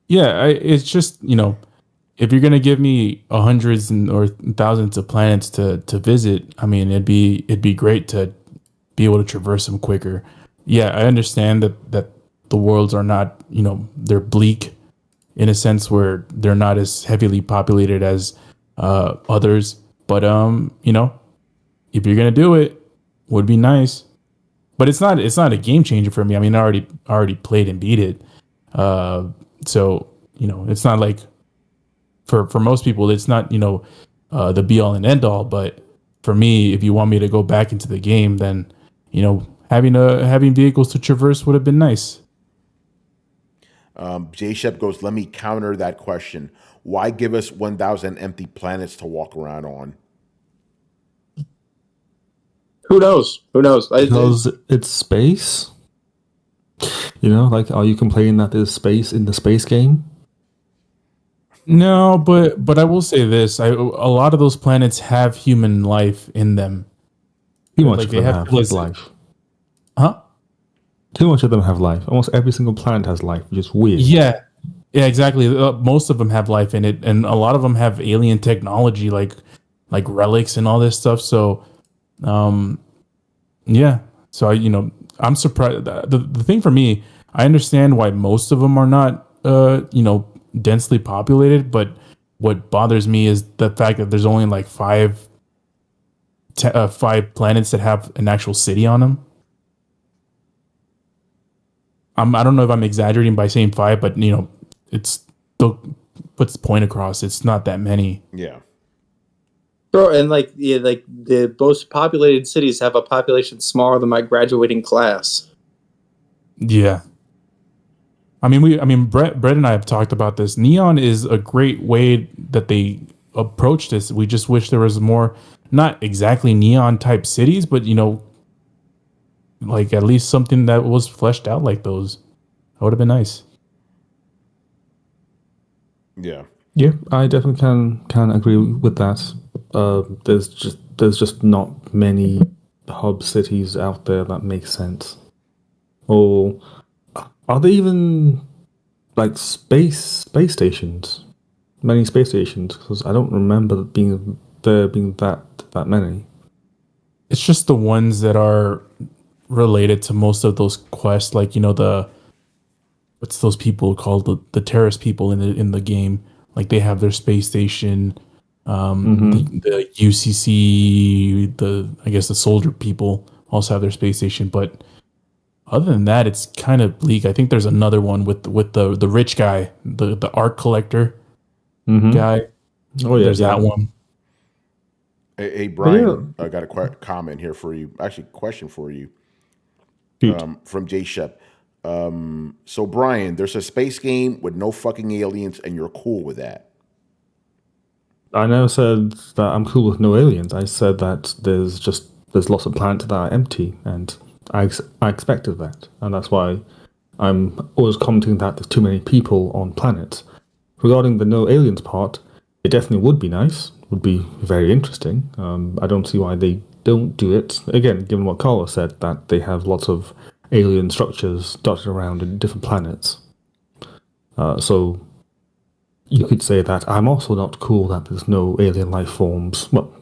Yeah, it's just if you're gonna give me hundreds or thousands of planets to visit, I mean, it'd be great to be able to traverse them quicker. Yeah, I understand that the worlds are not, they're bleak in a sense where they're not as heavily populated as others. But if you're gonna do it, would be nice. But it's not a game changer for me. I mean, I already played and beat it. So it's not like for most people, it's not the be all and end all. But for me, if you want me to go back into the game, then having vehicles to traverse would have been nice. J Shep goes, let me counter that question. Why give us 1,000 empty planets to walk around on? Who knows? Because it's space. Like, are you complaining that there's space in the space game? No, but I will say this: a lot of those planets have human life in them. Too much of them have life. Huh? Too much of them have life. Almost every single planet has life, which is weird. Yeah, exactly. Most of them have life in it, and a lot of them have alien technology, like relics and all this stuff. So, yeah. So I'm surprised. The thing for me, I understand why most of them are not, densely populated. But what bothers me is the fact that there's only like five planets that have an actual city on them. I don't know if I'm exaggerating by saying 5, but it's still puts the point across. It's not that many. Yeah. Bro, and like the most populated cities have a population smaller than my graduating class. Yeah. I mean, Brett and I have talked about this. Neon is a great way that they approach this. We just wish there was more, not exactly neon type cities, but like at least something that was fleshed out like those. That would have been nice. Yeah. Yeah, I definitely can agree with that. There's just not many hub cities out there that make sense. Or are there even like space stations? Many space stations? Because I don't remember being that many. It's just the ones that are related to most of those quests, like what's those people called, the terrorist people in the game. Like they have their space station, the UCC, I guess the soldier people also have their space station. But other than that, it's kind of bleak. I think there's another one with the rich guy, the art collector guy. Oh yeah, there's that one. Hey Brian, I got a comment here for you. Actually, question for you from J Shep. So Brian, there's a space game with no fucking aliens, and you're cool with that. I never said that I'm cool with no aliens. I said that there's lots of planets that are empty, and I expected that, and that's why I'm always commenting that there's too many people on planets. Regarding the no aliens part, it definitely would be nice. Would be very interesting. I don't see why they don't do it. Again, given what Carlos said, that they have lots of alien structures dotted around in different planets. So you could say that I'm also not cool that there's no alien life forms. Well,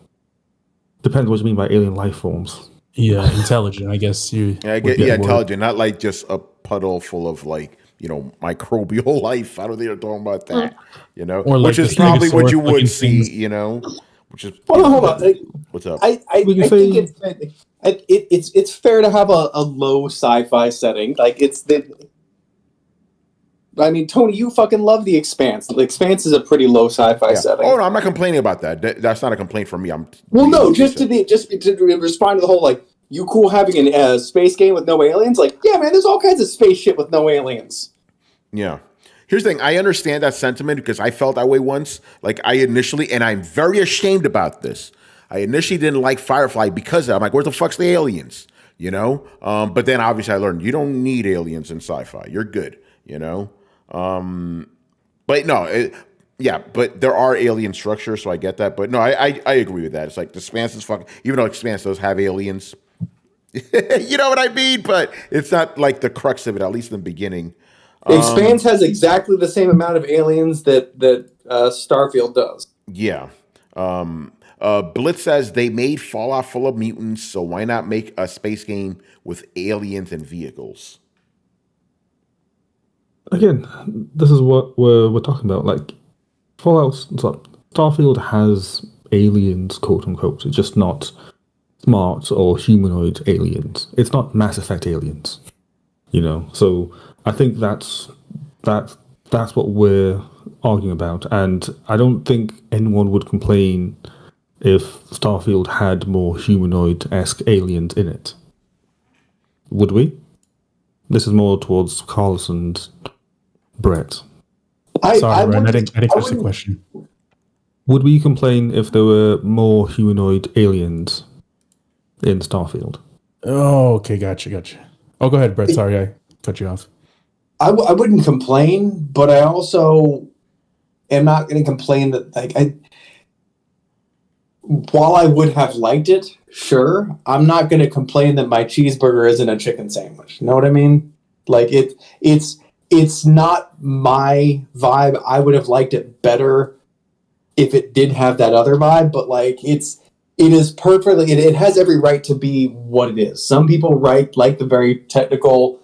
depends what you mean by alien life forms. Yeah, intelligent. I guess you. Yeah, intelligent, not like just a puddle full of like microbial life. I don't think they're talking about that. Or like which is probably what you would see. Which is hold on. What's up? I think it's fair to have a low sci-fi setting. Like Tony, you fucking love The Expanse. The Expanse is a pretty low sci-fi setting. Oh no, I'm not complaining about that. That's not a complaint from me. Just to respond to the whole you cool having a space game with no aliens? Like, yeah, man, there's all kinds of space shit with no aliens. Yeah. Here's the thing. I understand that sentiment because I felt that way once. Like I initially, and I'm very ashamed about this. I initially didn't like Firefly because I'm like, where the fuck's the aliens? But then obviously I learned you don't need aliens in sci-fi. You're good. But no, but there are alien structures, so I get that. But no, I agree with that. It's like the Expanse is fucking, even though Expanse does have aliens, you know what I mean? But it's not like the crux of it, at least in the beginning. Expanse has exactly the same amount of aliens that Starfield does. Yeah. Blitz says they made Fallout full of mutants, so why not make a space game with aliens and vehicles? Again, this is what we're talking about. Like, Starfield has aliens, quote unquote. It's just not smart or humanoid aliens. It's not Mass Effect aliens, So I think that's what we're arguing about, and I don't think anyone would complain if Starfield had more humanoid-esque aliens in it. Would we? This is more towards Carlos and Brett. Sorry, Ryan, I didn't catch the question. Would we complain if there were more humanoid aliens in Starfield? Oh, okay, gotcha. Oh, go ahead, Brett. Sorry, I cut you off. I wouldn't complain, but I also am not going to complain that while I would have liked it, sure, I'm not going to complain that my cheeseburger isn't a chicken sandwich. You know what I mean? Like it's not my vibe. I would have liked it better if it did have that other vibe, but it is perfectly. It has every right to be what it is. Some people like the very technical,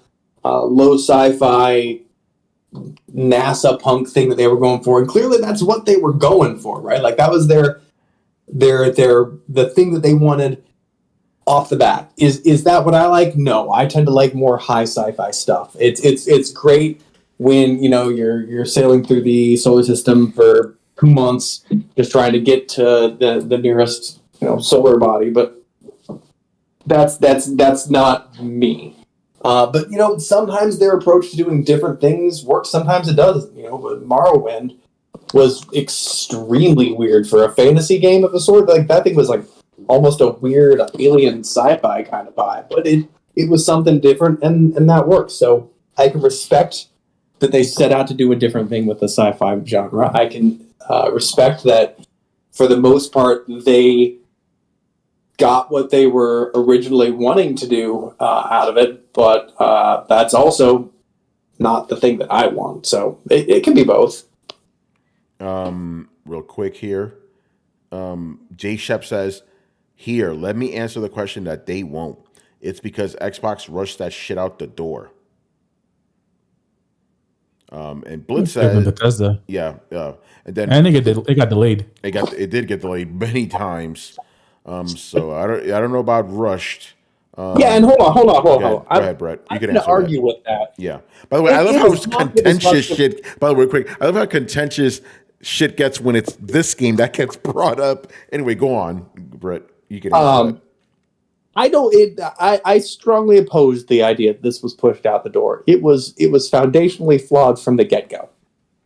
low sci-fi NASA punk thing that they were going for, and clearly that's what they were going for, right? Like that was the thing that they wanted off the bat. Is that what I like? No, I tend to like more high sci-fi stuff. It's great when you're sailing through the solar system for 2 months just trying to get to the nearest solar body, but that's not me. But sometimes their approach to doing different things works. Sometimes it does. But Morrowind was extremely weird for a fantasy game of a sort. Like that thing was like almost a weird alien sci-fi kind of vibe. But it was something different, and that works. So I can respect that they set out to do a different thing with the sci-fi genre. I can respect that for the most part they got what they were originally wanting to do out of it, but that's also not the thing that I want. So it can be both. Real quick here. Jay Shep says, here, let me answer the question that they won't. It's because Xbox rushed that shit out the door. And Blitz says, Bethesda. Yeah. And then it got delayed. It did get delayed many times. So I don't know about rushed. And hold on. Go ahead, Brett. You can answer argue with that. Yeah. By the way, I love how contentious shit. By the way, real quick, I love how contentious shit gets when it's this game that gets brought up. Anyway, go on, Brett. You can answer that. I don't. I strongly opposed the idea that this was pushed out the door. It was foundationally flawed from the get go.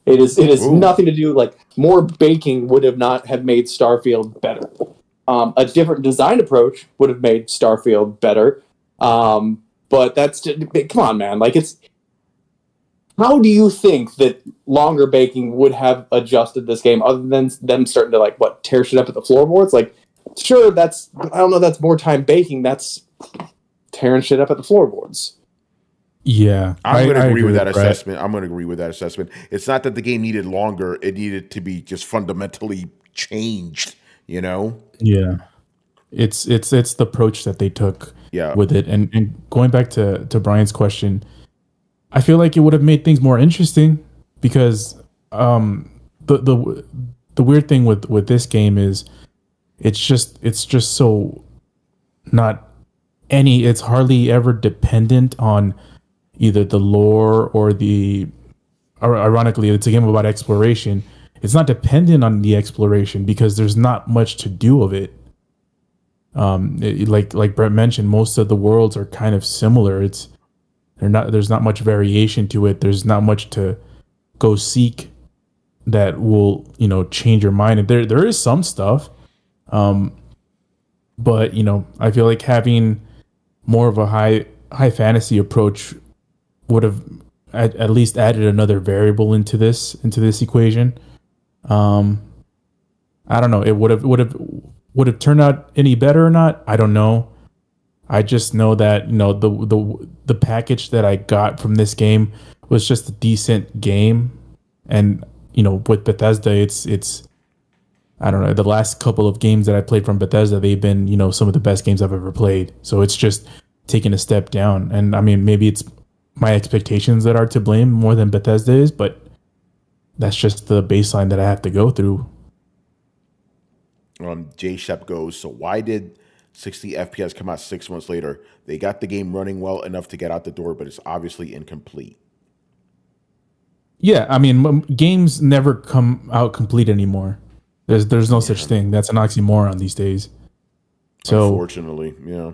It is Ooh. nothing to do like more baking would have not have made Starfield better. A different design approach would have made Starfield better. But that's come on, man. Like it's. How do you think that longer baking would have adjusted this game, other than them starting to like tear shit up at the floorboards? Like, sure, that's I don't know. That's more time baking. That's tearing shit up at the floorboards. Yeah, I'm going to agree with that Brett. assessment. I'm going to agree with that assessment. It's not that the game needed longer; it needed to be just fundamentally changed. You know? Yeah, it's the approach that they took Yeah. with it. And going back to Brian's question, I feel like it would have made things more interesting because the weird thing with this game is it's just so not any. It's hardly ever dependent on either the lore or ironically, it's a game about exploration. It's not dependent on the exploration because there's not much to do of it. Like Brett mentioned, most of the worlds are kind of similar. There's not much variation to it. There's not much to go seek that will, change your mind. And there is some stuff. But, I feel like having more of a high fantasy approach would have at least added another variable into this equation. I don't know. It would have turned out any better or not. I don't know. I just know that the package that I got from this game was just a decent game, and with Bethesda, it's I don't know. The last couple of games that I played from Bethesda, they've been some of the best games I've ever played. So it's just taking a step down, and I mean maybe it's my expectations that are to blame more than Bethesda is, but that's just the baseline that I have to go through. J Shep goes, so why did 60 FPS come out 6 months later? They got the game running well enough to get out the door, but it's obviously incomplete. Yeah, I mean, games never come out complete anymore. There's no such thing. That's an oxymoron these days. So, unfortunately, yeah.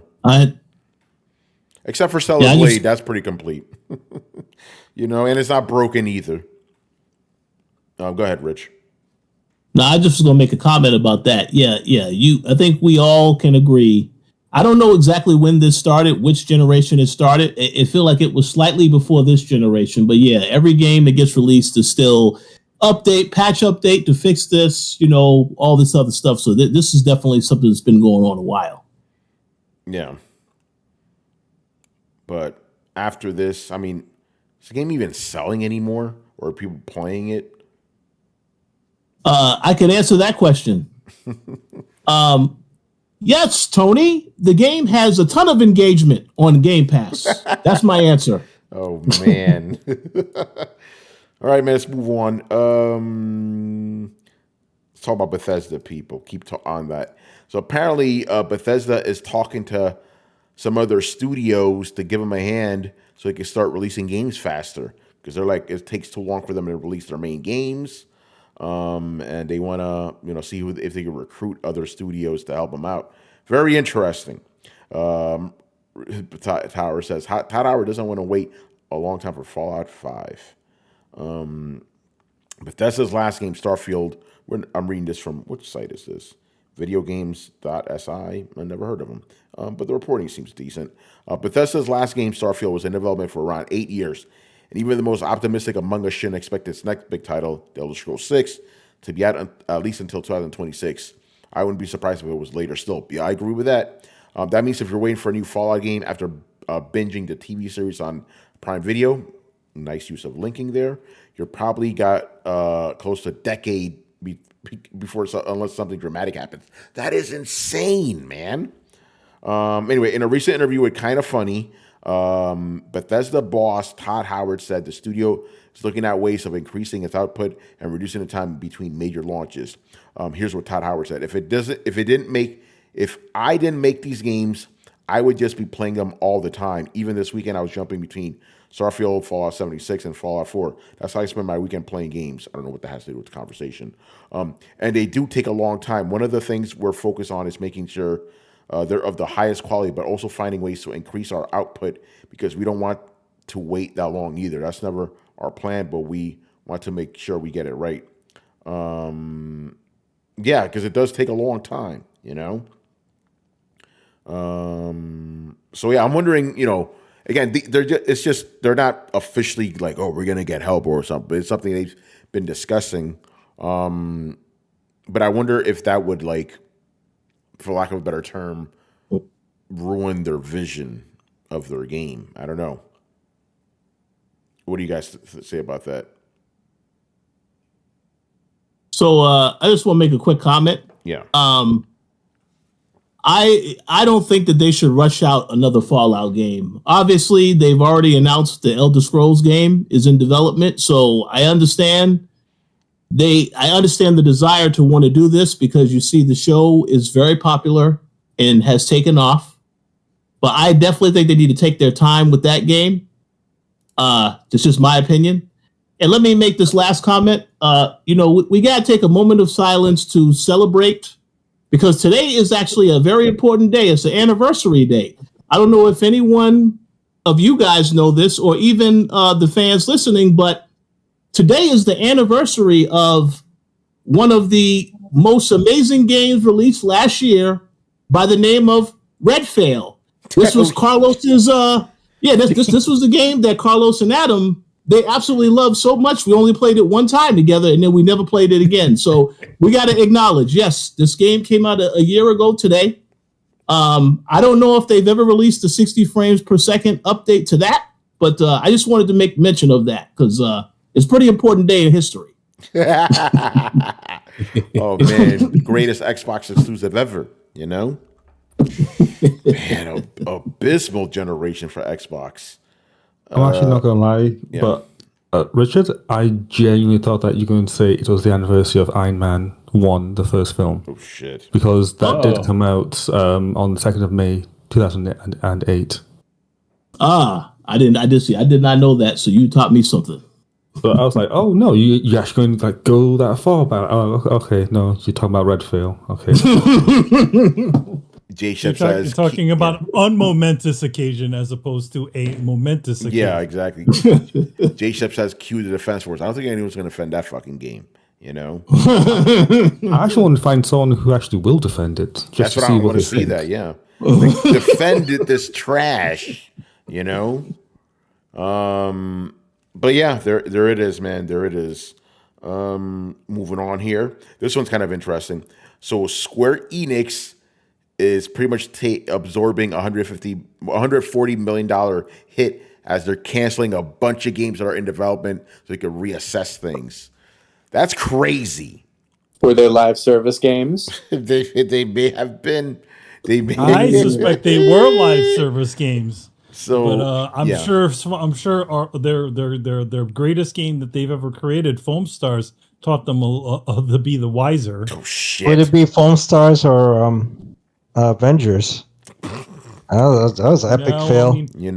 Except for Stellar Blade, that's pretty complete. And it's not broken either. Go ahead, Rich. No, I just was going to make a comment about that. Yeah. I think we all can agree. I don't know exactly when this started, which generation it started. It feel like it was slightly before this generation, but yeah, every game that gets released is still patch update to fix this, all this other stuff. So this is definitely something that's been going on a while. Yeah. But after this, I mean, is the game even selling anymore, or are people playing it? I can answer that question. Yes, Tony, the game has a ton of engagement on Game Pass. That's my answer. Oh, man. All right, man, let's move on. Let's talk about Bethesda, people. Keep on that. So apparently Bethesda is talking to some other studios to give them a hand so they can start releasing games faster, because they're like, it takes too long for them to release their main games. And they want to, see if they can recruit other studios to help them out. Very interesting. Tower says Tower doesn't want to wait a long time for Fallout 5. Bethesda's last game, Starfield. I'm reading this from, which site is this? Videogames.si. I never heard of them, but the reporting seems decent. Bethesda's last game, Starfield, was in development for around 8 years. And even the most optimistic among us shouldn't expect its next big title, The Elder Scrolls 6, to be out at least until 2026. I wouldn't be surprised if it was later still. Yeah, I agree with that. That means if you're waiting for a new Fallout game after binging the TV series on Prime Video, nice use of linking there, you're probably got close to a decade before, unless something dramatic happens. That is insane, man. Anyway, in a recent interview with Kinda Funny, Bethesda boss Todd Howard said the studio is looking at ways of increasing its output and reducing the time between major launches. Here's what Todd Howard said: If I didn't make these games, I would just be playing them all the time. Even this weekend, I was jumping between Starfield, Fallout 76, and Fallout 4. That's how I spend my weekend playing games. I don't know what that has to do with the conversation. And they do take a long time. One of the things we're focused on is making sure they're of the highest quality, but also finding ways to increase our output because we don't want to wait that long either. That's never our plan, but we want to make sure we get it right. Yeah, because it does take a long time, you know. So yeah, I'm wondering, you know, again, they're not officially like, oh, we're gonna get help or something. It's something they've been discussing. But I wonder if that would, like, for lack of a better term, ruin their vision of their game. I don't know. What do you guys say about that? So I just want to make a quick comment. Yeah. I don't think that they should rush out another Fallout game. Obviously, they've already announced the Elder Scrolls game is in development, so I understand the desire to want to do this because you see the show is very popular and has taken off. But I definitely think they need to take their time with that game. This is my opinion. And let me make this last comment. We got to take a moment of silence to celebrate because today is actually a very important day. It's an anniversary day. I don't know if anyone of you guys know this or even the fans listening, but today is the anniversary of one of the most amazing games released last year by the name of Redfall. This was Carlos's. This was the game that Carlos and Adam, they absolutely loved so much. We only played it one time together, and then we never played it again. So we got to acknowledge, yes, this game came out a year ago today. I don't know if they've ever released a 60 frames per second update to that, but I just wanted to make mention of that because it's a pretty important day in history. Oh man, greatest Xbox exclusive ever, you know? Man, abysmal generation for Xbox. I'm actually not gonna lie, but Richard, I genuinely thought that you were going to say it was the anniversary of Iron Man 1, the first film. Oh shit! Because that did come out on the 2nd of May 2008. I did not know that. So you taught me something. So I was like, oh no, you actually going to like go that far about? Oh, okay, no, you're talking about Redfall. Okay. You're talking about an unmomentous occasion as opposed to a momentous occasion. Yeah, exactly. J Shep says cue the defense wars. I don't think anyone's going to defend that fucking game. You know, I actually want to find someone who actually will defend it. That's what I want to see. That, yeah, like, defend this trash. You know, but yeah, there it is, man. There it is. Moving on here. This one's kind of interesting. So Square-Enix is pretty much absorbing $140 million hit as they're canceling a bunch of games that are in development so they can reassess things. That's crazy. Were they live service games? they may have been. I suspect they were live service games. So, but I'm sure their greatest game that they've ever created, Foam Stars, taught them to be the wiser. Oh shit! Would it be Foam Stars or Avengers? Oh, that was an epic fail. They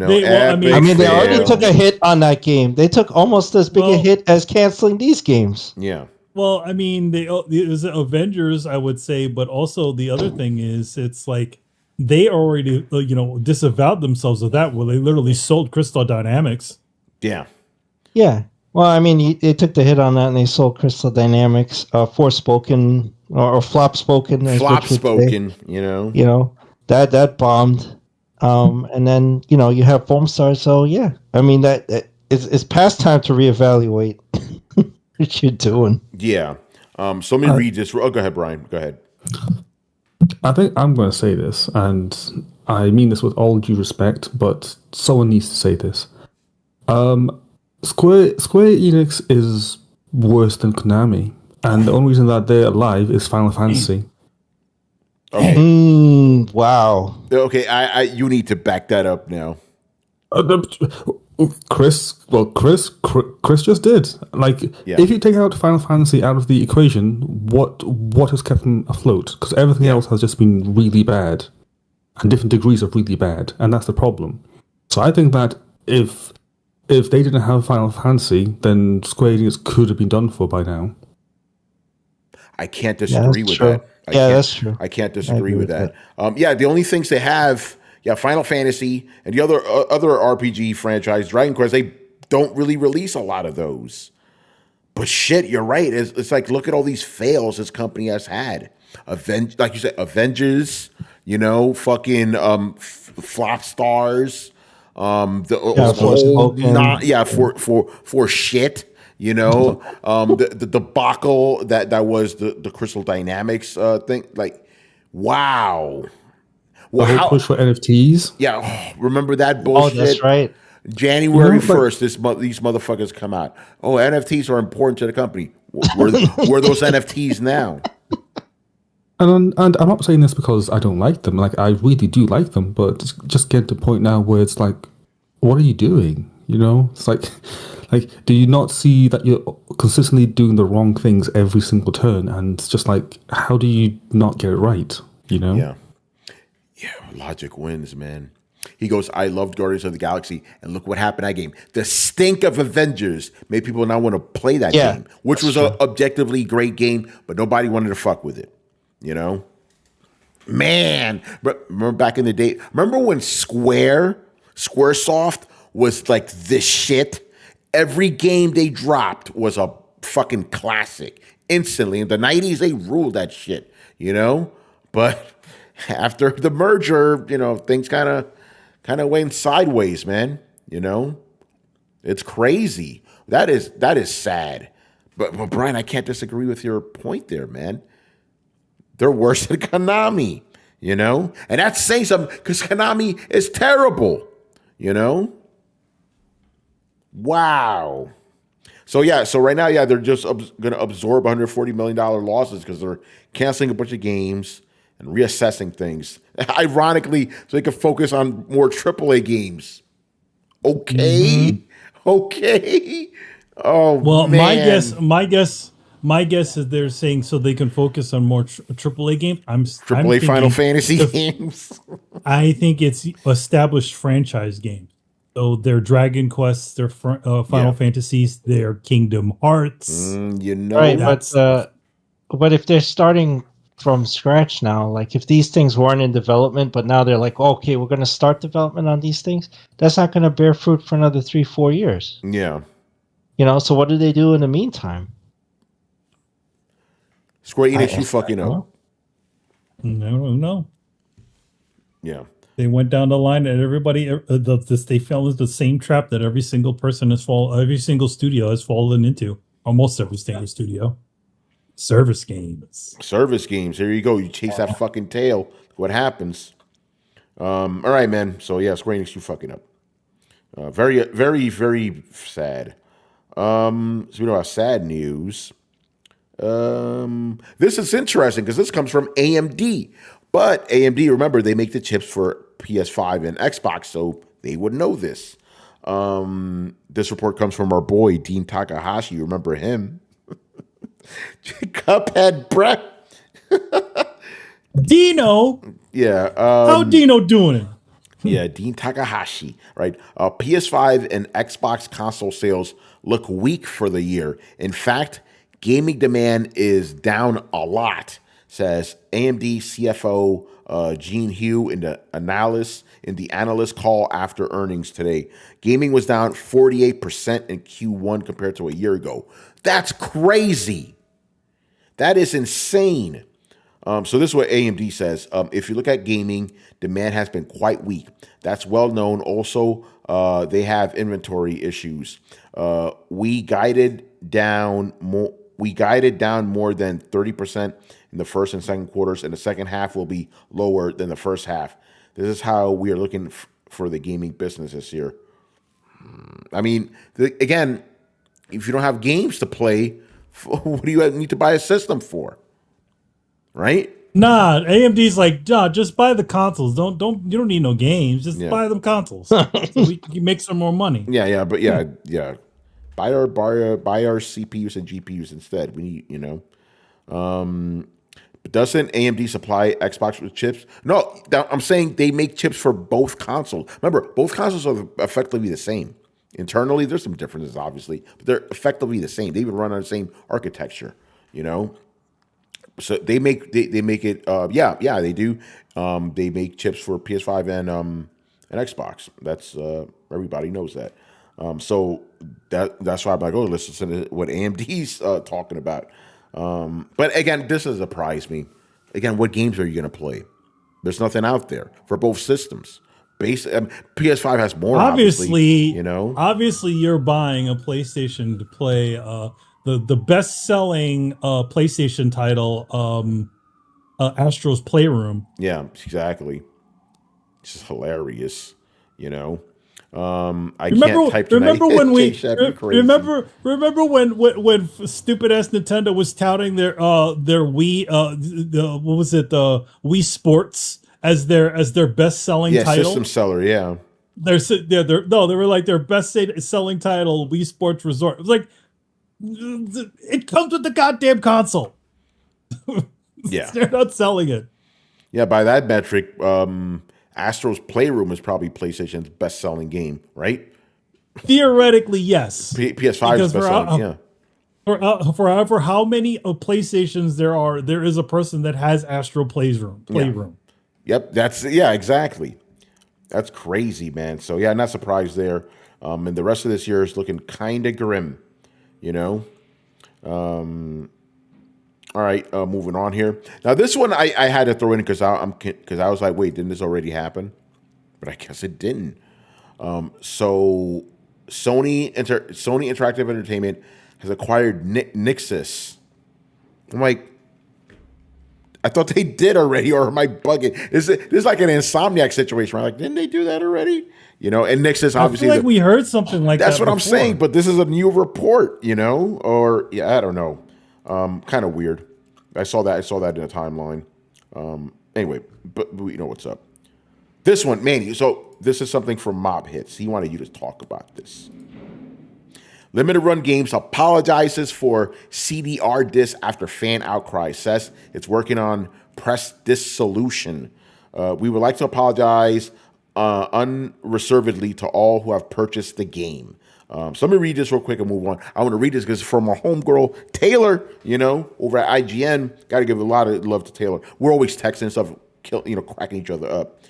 already took a hit on that game. They took almost as big a hit as canceling these games. Yeah. Well, I mean, it was Avengers, I would say, but also the other thing is, it's like they already, disavowed themselves of that. Well, they literally sold Crystal Dynamics. Yeah. Yeah. Well, I mean, they took the hit on that and they sold Crystal Dynamics, Forspoken or Flop-Spoken. Flop-Spoken, that bombed. And then, you have Foam Stars. So, yeah, I mean, it's past time to reevaluate what you're doing. Yeah. So let me read this. Oh, go ahead, Brian. Go ahead. I think I'm going to say this, and I mean this with all due respect, but someone needs to say this. Square Enix is worse than Konami, and the only reason that they're alive is Final Fantasy. Okay. Wow. Okay, you need to back that up now. Chris just did. If you take out Final Fantasy out of the equation, what has kept them afloat? Because everything else has just been really bad, and different degrees of really bad, and that's the problem. So I think that if they didn't have Final Fantasy, then Square Enix could have been done for by now. I can't disagree with that. That's true. I can't disagree with that. The only things they have, Final Fantasy and the other RPG franchise, Dragon Quest, they don't really release a lot of those. But shit, you're right. It's like, look at all these fails this company has had. Like you said, Avengers, fucking Flop Stars, for shit. The debacle that was the Crystal Dynamics thing. Like, wow. Well, the whole push for NFTs. Yeah, remember that bullshit? Oh, that's right. January 1st, these motherfuckers come out. Oh, NFTs are important to the company. Where those NFTs now? And I'm not saying this because I don't like them. Like, I really do like them, but just get to the point now where it's like, what are you doing? It's like, do you not see that you're consistently doing the wrong things every single turn? And it's just like, how do you not get it right? Yeah, logic wins, man. He goes, I loved Guardians of the Galaxy, and look what happened in that game. The stink of Avengers made people not want to play that game, which was an objectively great game, but nobody wanted to fuck with it. Man, remember back in the day? Remember when Squaresoft was like this shit? Every game they dropped was a fucking classic instantly. In the 90s, they ruled that shit, But after the merger, things kind of went sideways, man. It's crazy. That is sad. But Brian, I can't disagree with your point there, man. They're worse than Konami, and that's saying something because Konami is terrible, Wow. So right now, they're just going to absorb $140 million losses because they're canceling a bunch of games and reassessing things. Ironically, so they can focus on more AAA games. Okay. Oh, well, man. my guess is they're saying so they can focus on more AAA games. I'm AAA Final Fantasy games. I think it's established franchise games. So their Dragon Quests, their Final Fantasies, their Kingdom Hearts. Right, but if they're starting from scratch now, like if these things weren't in development, but now they're like, okay, we're going to start development on these things, that's not going to bear fruit for another 3-4 years. Yeah. So what do they do in the meantime? Square-Enix, you fucking up. No. Yeah. They went down the line and everybody, they fell into the same trap that every single studio has fallen into. Almost every single studio. Service games. Here you go. You chase that fucking tail. What happens? All right, man. So Square Enix, you fucking up. Very, very, very sad. So we know our sad news. This is interesting because this comes from AMD. But AMD, remember, they make the chips for PS5 and Xbox, so they would know this. This report comes from our boy, Dean Takahashi. You remember him? Cuphead Brett. Dino. Yeah. How Dino doing? Yeah, Dean Takahashi, right? PS5 and Xbox console sales look weak for the year. In fact, gaming demand is down a lot, says AMD CFO Gene Hu in the analyst call after earnings today. Gaming was down 48% in Q1 compared to a year ago. That's crazy. That is insane. So this is what AMD says. If you look at gaming, demand has been quite weak. That's well known. Also, they have inventory issues. We guided down more than 30% in the first and second quarters, and the second half will be lower than the first half. This is how we are looking for the gaming business this year. I mean, again, if you don't have games to play, what do you need to buy a system for? Right? Nah, AMD's like, just buy the consoles. You don't need no games. Just buy them consoles. So we can make some more money. Yeah. Buy our CPUs and GPUs instead. We need, But doesn't AMD supply Xbox with chips? No, I'm saying they make chips for both consoles. Remember, both consoles are effectively the same. Internally, there's some differences, obviously, but they're effectively the same. They even run on the same architecture, So they make it. Yeah, they do. They make chips for PS5 and Xbox. That's everybody knows that. So that's why I'm like, oh, let's listen to what AMD's talking about. But again, this doesn't surprise me. Again, what games are you going to play? There's nothing out there for both systems. PS5 has more. Obviously, Obviously, you're buying a PlayStation to play the best-selling PlayStation title, Astro's Playroom. Yeah, exactly. It's just hilarious, I can't type tonight. Remember when remember when stupid ass Nintendo was touting their Wii what was it, the Wii Sports as their best selling title? System seller, yeah. They were like their best selling title, Wii Sports Resort. It was like, it comes with the goddamn console. Yeah, they're not selling it. Yeah, by that metric, Astro's Playroom is probably PlayStation's best-selling game, right? Theoretically, yes. PS5 is best-selling, yeah. For however how many PlayStations there is a person that has Astro Playroom. Yeah. Yep, exactly. That's crazy, man. So yeah, not surprised there. And the rest of this year is looking kind of grim, All right, moving on here. Now, this one I had to throw in because I was like, wait, didn't this already happen? But I guess it didn't. So Sony Interactive Entertainment has acquired Nixxes. I'm like, I thought they did already, or am I bugging? This is like an Insomniac situation. I'm like, didn't they do that already? And Nixxes obviously. I feel like we heard something like that. That's what I'm saying, but this is a new report, or yeah, I don't know. Kind of weird. I saw that in a timeline. Anyway, but we know what's up. This one, man. So this is something from Mob Hits. He wanted you to talk about this. Limited Run Games apologizes for CDR disc after fan outcry. Says it's working on press disc solution. We would like to apologize unreservedly to all who have purchased the game. So let me read this real quick and move on. I want to read this because it's from our homegirl, Taylor, over at IGN. Got to give a lot of love to Taylor. We're always texting stuff, cracking each other up,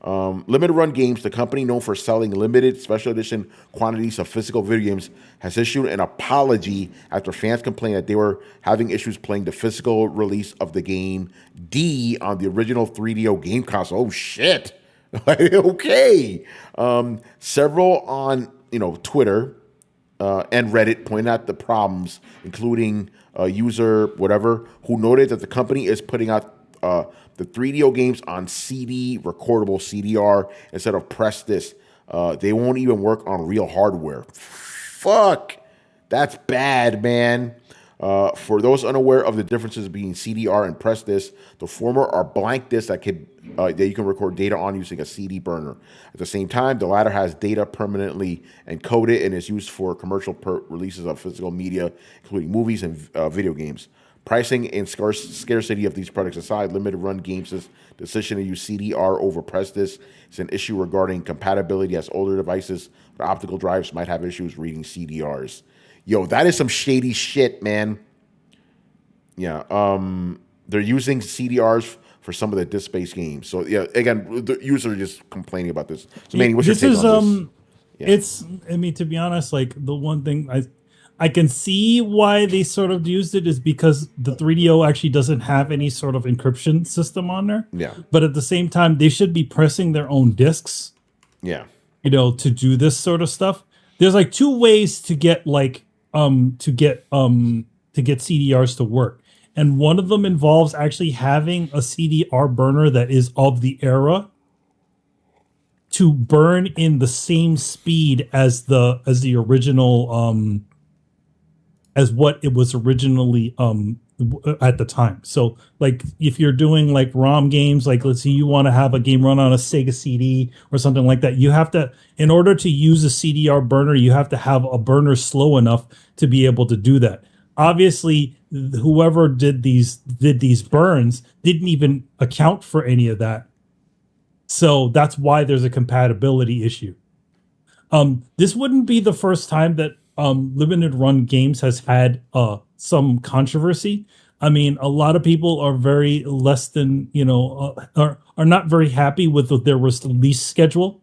Limited Run Games, the company known for selling limited special edition quantities of physical video games, has issued an apology after fans complained that they were having issues playing the physical release of the game D on the original 3DO game console. Oh, shit. Okay. Several on Twitter and Reddit pointed out the problems, including a user, whatever, who noted that the company is putting out the 3DO games on CD, recordable CDR, instead of press disc. They won't even work on real hardware. Fuck. That's bad, man. For those unaware of the differences between CDR and press disc, the former are blank discs that you can record data on using a CD burner. At the same time, the latter has data permanently encoded and is used for commercial releases of physical media, including movies and video games. Pricing and scarcity of these products aside, Limited Run Games' decision to use CDR over press disc is an issue regarding compatibility, as older devices with optical drives might have issues reading CDRs. Yo, that is some shady shit, man. Yeah, they're using CDRs for some of the disc-based games. So yeah, again, the users are just complaining about this. So Manny, what's your take on this? Yeah. To be honest, like the one thing I can see why they sort of used it is because the 3DO actually doesn't have any sort of encryption system on there. Yeah. But at the same time, they should be pressing their own discs. Yeah. To do this sort of stuff. There's like two ways to get CDRs to work. And one of them involves actually having a CDR burner that is of the era to burn in the same speed as the original as what it was originally at the time. So like if you're doing like ROM games, like let's say you want to have a game run on a Sega CD or something like that, you have to, in order to use a CDR burner, you have to have a burner slow enough to be able to do that. Obviously, whoever did these burns didn't even account for any of that. So that's why there's a compatibility issue. This wouldn't be the first time that Limited Run Games has had some controversy. I mean, a lot of people are very less than are not very happy with their release schedule.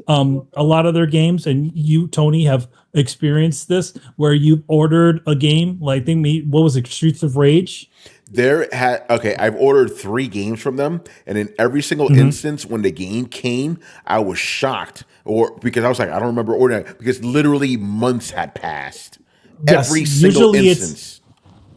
A lot of their games, and you, Tony, have experienced this, where you ordered a game like what was it, Streets of Rage? I've ordered 3 games from them, and in every single instance when the game came, I was shocked, or because I was like, I don't remember ordering it, because literally months had passed. Yes, every single instance.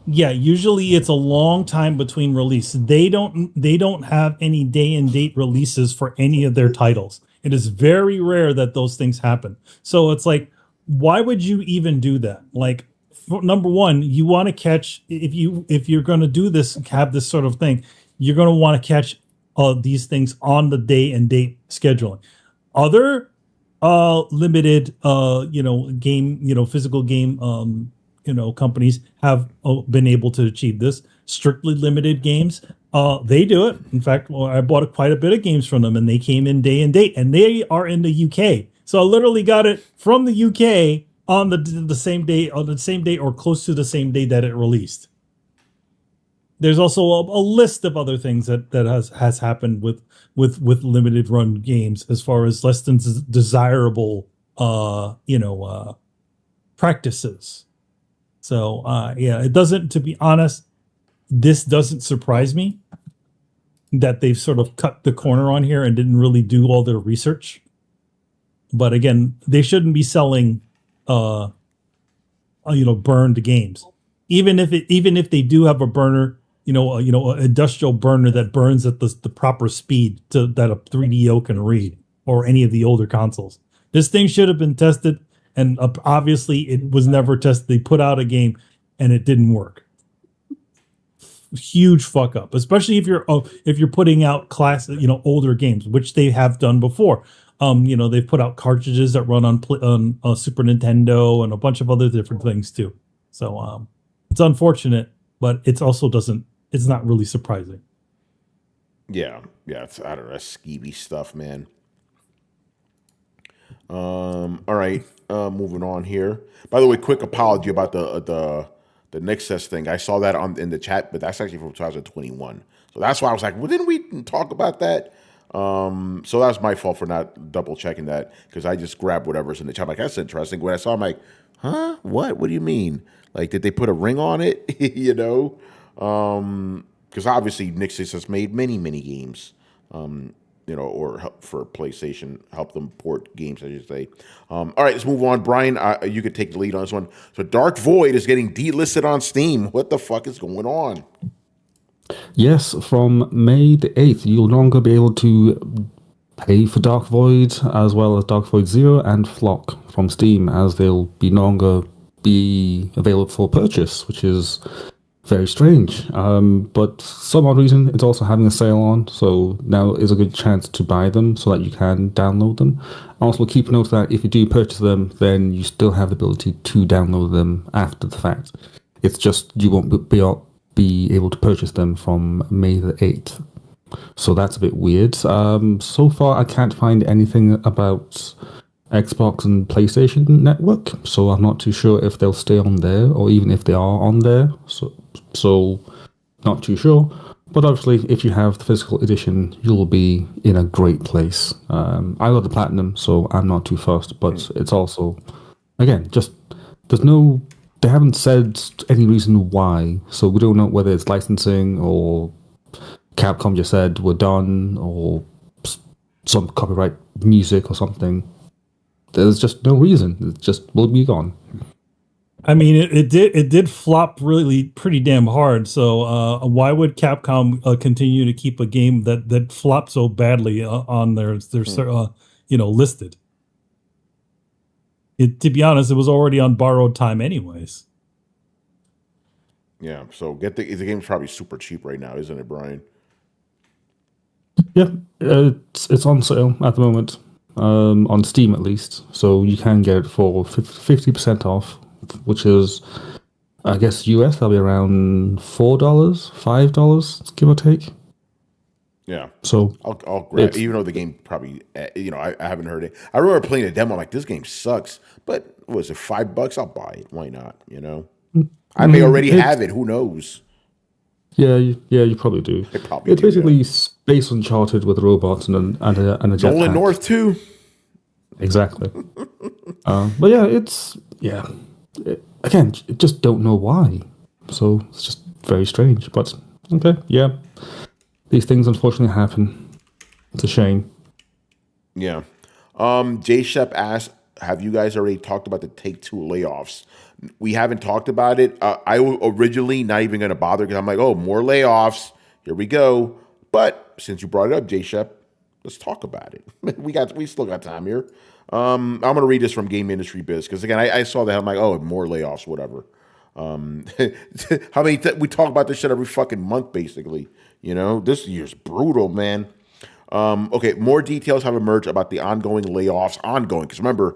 Usually it's a long time between release. They don't have any day and date releases for any of their titles. It is very rare that those things happen. So it's like, why would you even do that? Like, number one, you want to catch, if you're going to do this, have this sort of thing, you're going to want to catch these things on the day and date scheduling. Other limited game, physical game companies have been able to achieve this. Strictly limited games, they do it. In fact, I bought quite a bit of games from them, and they came in day and date, and they are in the UK. So I literally got it from the UK on the same day, or close to the same day that it released. There's also a list of other things that has happened with limited run games, as far as less than desirable practices. So it doesn't, to be honest, this doesn't surprise me that they've sort of cut the corner on here and didn't really do all their research. But again, they shouldn't be selling burned games. Even if they do have a burner, an industrial burner that burns at the proper speed that a 3DO can read, or any of the older consoles. This thing should have been tested, and obviously it was never tested. They put out a game and it didn't work. Huge fuck up, especially if you're putting out older games, which they have done before. They've put out cartridges that run on Super Nintendo and a bunch of other different things too. So it's unfortunate, but it's not really surprising. Yeah, it's, I don't know, skeevy stuff, man. All right, moving on here. By the way, quick apology about the Nixxes thing. I saw that in the chat, but that's actually from 2021. So that's why I was like, well, didn't we talk about that? So that's my fault for not double checking that, because I just grabbed whatever's in the chat. I'm like, that's interesting. When I saw it, I'm like, huh? What do you mean? Like, did they put a ring on it? Because obviously Nixxes has made many games, or help for PlayStation, help them port games, I should say. All right, let's move on. Brian, you could take the lead on this one. So Dark Void is getting delisted on Steam. What the fuck is going on? Yes, from May the 8th, you'll no longer be able to pay for Dark Void, as well as Dark Void Zero and Flock from Steam, as they'll no longer be available for purchase, which is very strange. But for some odd reason, it's also having a sale on, so now is a good chance to buy them so that you can download them. Also, keep note that if you do purchase them, then you still have the ability to download them after the fact. It's just you won't be able to purchase them from May the 8th. So that's a bit weird. So far, I can't find anything about Xbox and PlayStation Network, so I'm not too sure if they'll stay on there, or even if they are on there. So not too sure. But obviously, if you have the physical edition, you'll be in a great place. I got the Platinum, so I'm not too fussed. But it's also, again, just they haven't said any reason why, so we don't know whether it's licensing or Capcom just said we're done, or some copyright music or something. There's just no reason. It just will be gone. I mean, it did flop really pretty damn hard. So why would Capcom continue to keep a game that flopped so badly on their listed? To be honest, it was already on borrowed time anyways. Yeah, so the game's probably super cheap right now, isn't it, Brian? Yeah, it's on sale at the moment, on Steam at least. So you can get it for 50% off, which is, I guess, US, that'll be around $4, $5, give or take. Yeah. So I'll grab, even though the game probably, I haven't heard it. I remember playing a demo, I'm like, this game sucks, but what was it, $5? I'll buy it. Why not? I may already have it. Who knows? Yeah, you probably do. They probably It's do, basically Space Uncharted with robots and a jetpack. Nolan North too. Exactly. But yeah, again, just don't know why. So it's just very strange. But okay, yeah, these things unfortunately happen. It's a shame. Yeah. J Shep asked, have you guys already talked about the Take-Two layoffs? We haven't talked about it. I was originally not even going to bother because I'm like, oh, more layoffs. Here we go. But since you brought it up, J Shep, let's talk about it. We still got time here. I'm going to read this from Game Industry Biz because again, I saw that. I'm like, oh, more layoffs, whatever. How many we talk about this shit every fucking month, basically. You know, this year's brutal, man. Okay, more details have emerged about the ongoing layoffs. Because remember,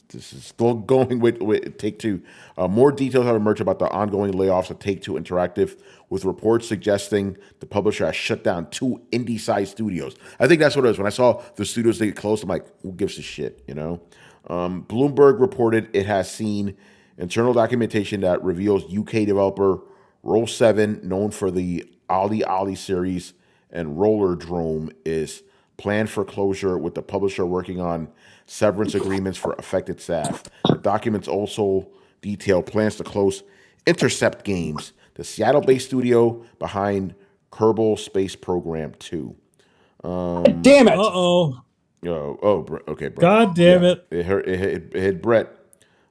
this is still going with Take-Two. More details have emerged about the ongoing layoffs at Take-Two Interactive, with reports suggesting the publisher has shut down 2 indie-sized studios. I think that's what it is. When I saw the studios they closed, I'm like, who gives a shit, you know? Bloomberg reported it has seen internal documentation that reveals UK developer Roll7, known for the Ali Ali series, and Roller Drome is planned for closure, with the publisher working on severance agreements for affected staff. The documents also detail plans to close Intercept Games, the Seattle-based studio behind Kerbal Space Program 2. Damn it! Uh-oh. Okay, Brett. God damn it. It hit Brett.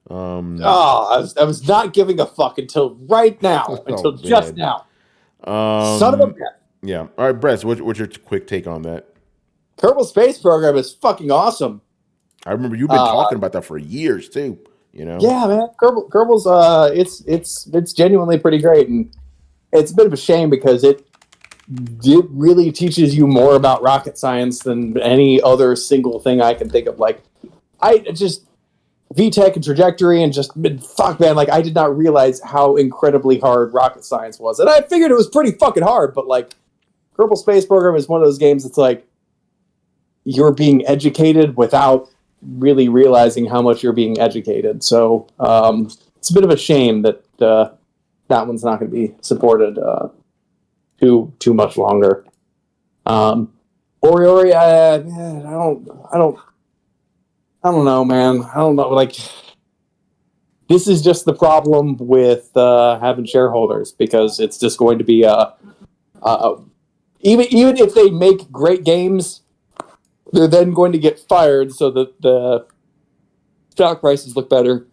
I was not giving a fuck until right now, until just now. Son of a bitch. Yeah. All right, Brett, so what's your quick take on that? Kerbal Space Program is fucking awesome. I remember you've been talking about that for years too. You know? Yeah, man. Kerbal's it's genuinely pretty great, and it's a bit of a shame because it really teaches you more about rocket science than any other single thing I can think of. Like, I just VTech and trajectory and just fuck, man. Like, I did not realize how incredibly hard rocket science was, and I figured it was pretty fucking hard. But like, Kerbal Space Program is one of those games that's like you're being educated without really realizing how much you're being educated. So it's a bit of a shame that that one's not going to be supported too much longer. Ori, I don't know, man. I don't know. Like, this is just the problem with having shareholders, because it's just going to be even if they make great games, they're then going to get fired so that the stock prices look better,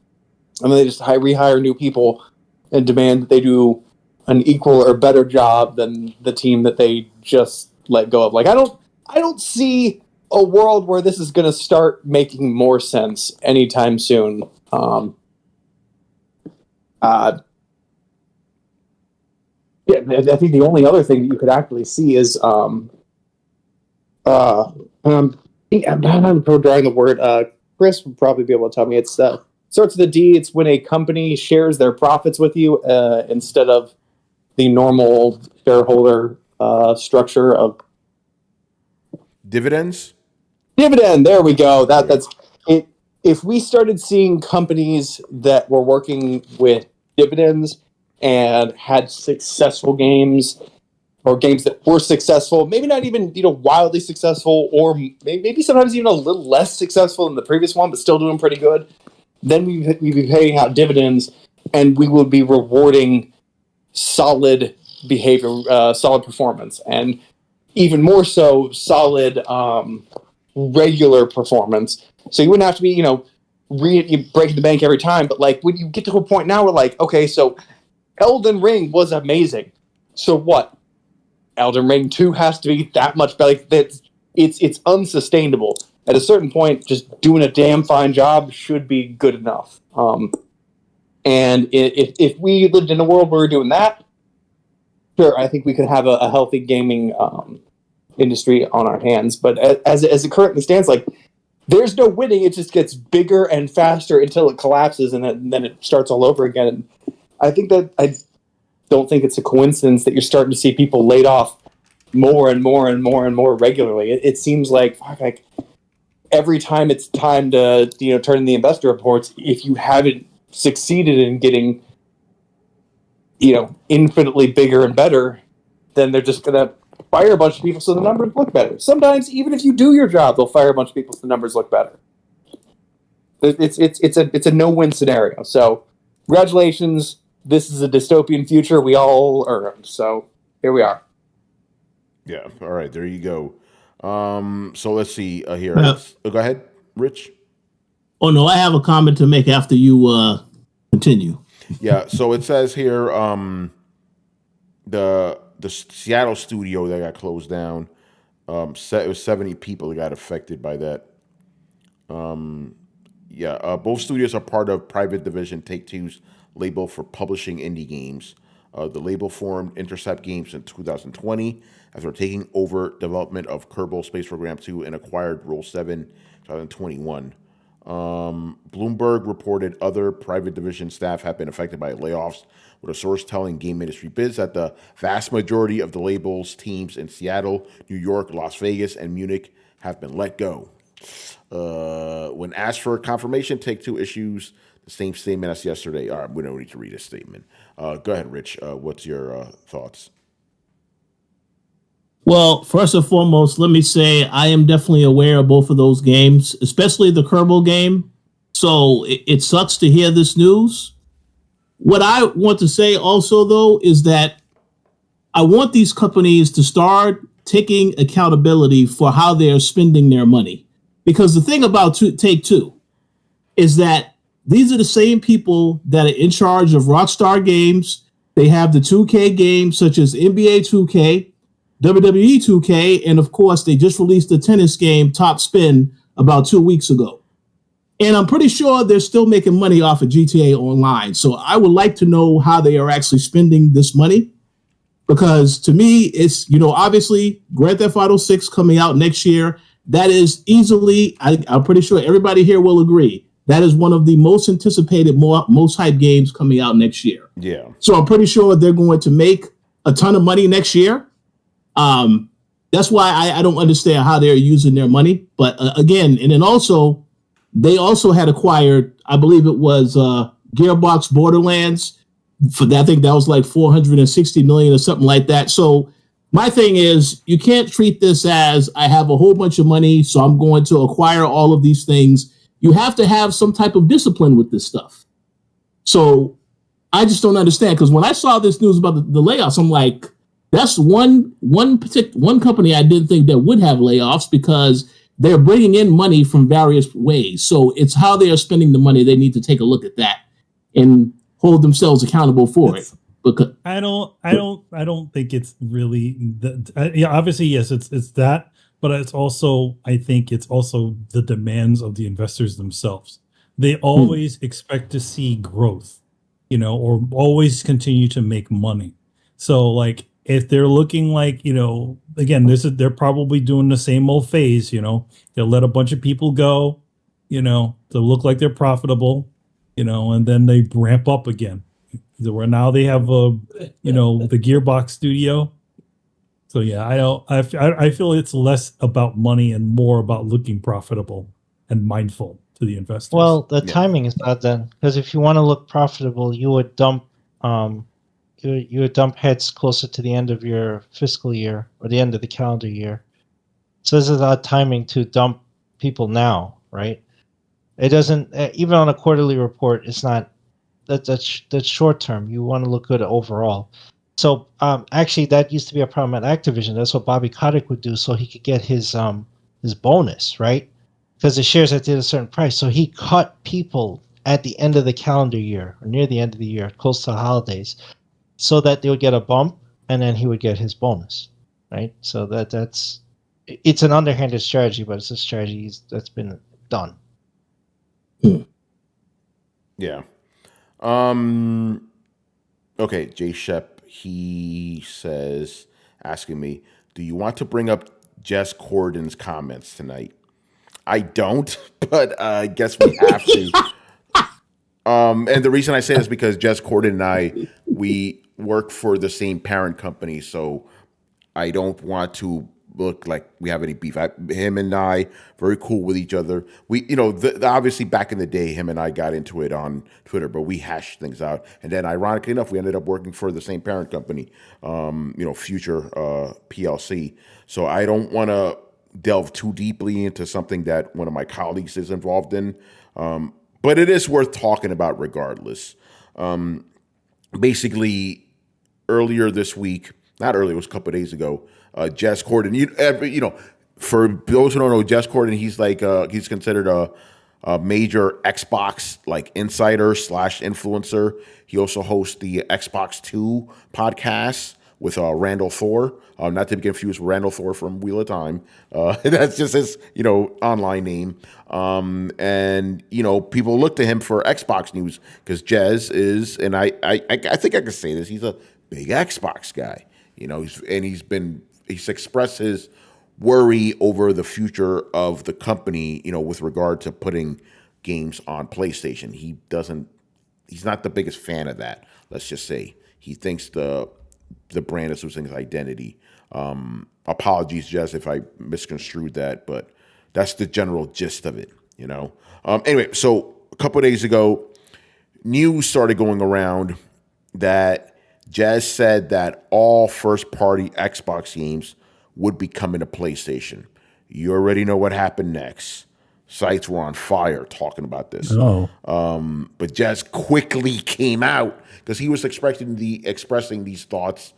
and then they just rehire new people and demand that they do an equal or better job than the team that they just let go of. Like, I don't see a world where this is going to start making more sense anytime soon. Yeah, I think the only other thing that you could actually see is I'm drawing the word. Chris would probably be able to tell me. It's starts with a D. It's when a company shares their profits with you instead of the normal shareholder structure of dividends. Dividend. There we go. That's it. If we started seeing companies that were working with dividends and had successful games, or games that were successful, maybe not even wildly successful, or maybe sometimes even a little less successful than the previous one, but still doing pretty good, then we'd be paying out dividends, and we would be rewarding solid behavior, solid performance, and even more so, solid regular performance. So you wouldn't have to be, breaking the bank every time. But like, when you get to a point now where like, okay, so Elden Ring was amazing. So what? Elden Ring 2 has to be that much better. Like, it's unsustainable. At a certain point, just doing a damn fine job should be good enough. And if we lived in a world where we're doing that, sure, I think we could have a healthy gaming industry on our hands. But as it currently stands, like, there's no winning. It just gets bigger and faster until it collapses, and then it starts all over again. And I don't think it's a coincidence that you're starting to see people laid off more and more and more and more regularly. It seems like every time it's time to turn in the investor reports, if you haven't succeeded in getting infinitely bigger and better, then they're just going to fire a bunch of people so the numbers look better. Sometimes, even if you do your job, they'll fire a bunch of people so the numbers look better. It's a no-win scenario. So, congratulations. This is a dystopian future we all earned. So, here we are. Yeah. All right. There you go. So let's see here. Go ahead, Rich. Oh no, I have a comment to make after you continue. Yeah. So it says here, the Seattle studio that got closed down. It was 70 people that got affected by that. Both studios are part of private division Take-Two's label for publishing indie games. The label formed Intercept Games in 2020 after taking over development of Kerbal Space Program 2 and acquired Roll7 in 2021. Bloomberg reported other private division staff have been affected by layoffs, with a source telling Game Industry Biz that the vast majority of the label's teams in Seattle, New York, Las Vegas, and Munich have been let go. When asked for confirmation, Take-Two issues the same statement as yesterday. All right, we don't need to read a statement. Go ahead, Rich. What's your thoughts? Well, first and foremost, let me say I am definitely aware of both of those games, especially the Kerbal game. So it sucks to hear this news. What I want to say also, though, is that I want these companies to start taking accountability for how they're spending their money. Because the thing about Take-Two is that these are the same people that are in charge of Rockstar Games. They have the 2K games such as NBA 2K, WWE 2K, and of course, they just released the tennis game Top Spin about 2 weeks ago. And I'm pretty sure they're still making money off of GTA Online. So I would like to know how they are actually spending this money. Because to me, it's, obviously Grand Theft Auto 6 coming out next year. That is easily, I'm pretty sure everybody here will agree, that is one of the most anticipated, most hyped games coming out next year. Yeah. So I'm pretty sure they're going to make a ton of money next year. That's why I don't understand how they're using their money. But again, and then also, they also had acquired, I believe it was Gearbox Borderlands. For that, I think that was like $460 million or something like that. So my thing is, you can't treat this as I have a whole bunch of money, so I'm going to acquire all of these things. You have to have some type of discipline with this stuff. So I just don't understand, because when I saw this news about the layoffs, I'm like, that's one company I didn't think that would have layoffs, because they're bringing in money from various ways. So it's how they are spending the money. They need to take a look at that and hold themselves accountable for it. Because I don't think it's really obviously yes, it's that, but it's also, I think it's also the demands of the investors themselves. They always expect to see growth, or always continue to make money. So like if they're looking like, again, they're probably doing the same old phase, they'll let a bunch of people go, they'll look like they're profitable, and then they ramp up again. Where now they have the Gearbox studio. So yeah, I feel it's less about money and more about looking profitable and mindful to the investors. Well, the timing is not then, because if you want to look profitable, you would dump you would dump heads closer to the end of your fiscal year or the end of the calendar year. So this is odd timing to dump people now, right? It doesn't, even on a quarterly report, it's not. That's short term. You want to look good overall. So actually, that used to be a problem at Activision. That's what Bobby Kotick would do, so he could get his bonus, right? Because the shares at a certain price. So he cut people at the end of the calendar year or near the end of the year, close to the holidays, so that they would get a bump, and then he would get his bonus, right? So it's an underhanded strategy, but it's a strategy that's been done. Yeah. Okay, Jay Shep, he says, asking me, do you want to bring up Jess Corden's comments tonight? I don't, but I guess we have to. And the reason I say this is because Jess Corden and I, we work for the same parent company, so I don't want to look like we have any beef. Him and I, very cool with each other. We, obviously back in the day, him and I got into it on Twitter, but we hashed things out. And then, ironically enough, we ended up working for the same parent company, Future PLC. So I don't want to delve too deeply into something that one of my colleagues is involved in, but it is worth talking about regardless. Basically, earlier this week, not earlier, it was a couple of days ago, Jez Corden, for those who don't know, Jez Corden, he's considered a major Xbox insider / influencer. He also hosts the Xbox 2 podcast with Randall Thor, not to be confused with Randall Thor from Wheel of Time. That's just his, online name. And people look to him for Xbox news because Jez is, and I think I can say this, he's a big Xbox guy. He's expressed his worry over the future of the company, with regard to putting games on PlayStation. He's not the biggest fan of that. Let's just say he thinks the brand is losing its identity. Apologies, Jess, if I misconstrued that, but that's the general gist of it, Anyway, so a couple of days ago, news started going around that Jez said that all first-party Xbox games would be coming to PlayStation. You already know what happened next. Sites were on fire talking about this. Oh. But Jez quickly came out because he was expressing these thoughts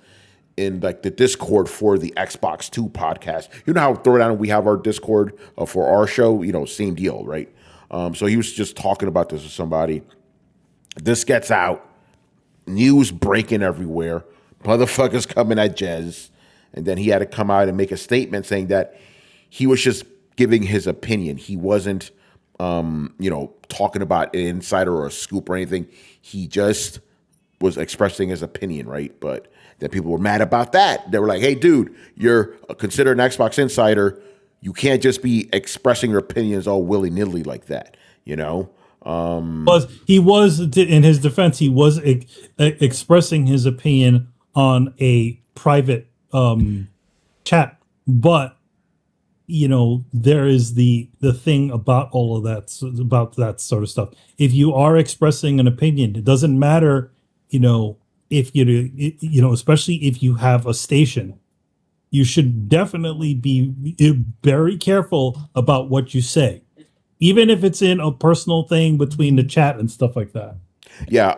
in the Discord for the Xbox 2 podcast. You know how Throwdown, we have our Discord for our show, same deal, right? So he was just talking about this with somebody. This gets out. News breaking everywhere. Motherfuckers coming at Jez. And then he had to come out and make a statement saying that he was just giving his opinion. He wasn't, talking about an insider or a scoop or anything. He just was expressing his opinion, right? But then people were mad about that. They were like, hey, dude, you're considered an Xbox insider. You can't just be expressing your opinions all willy-nilly like that, He was, in his defense, he was expressing his opinion on a private chat, but there is the thing about all of that, about that sort of stuff. If you are expressing an opinion, it doesn't matter, if especially if you have a station, you should definitely be very careful about what you say, even if it's in a personal thing between the chat and stuff like that. Yeah.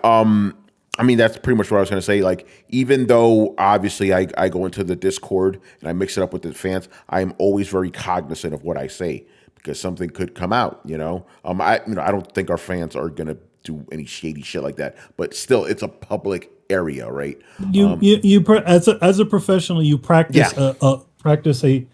That's pretty much what I was going to say. Even though obviously I go into the Discord and I mix it up with the fans, I am always very cognizant of what I say because something could come out, I don't think our fans are going to do any shady shit like that, but still it's a public area, right? As a professional, you practice practice a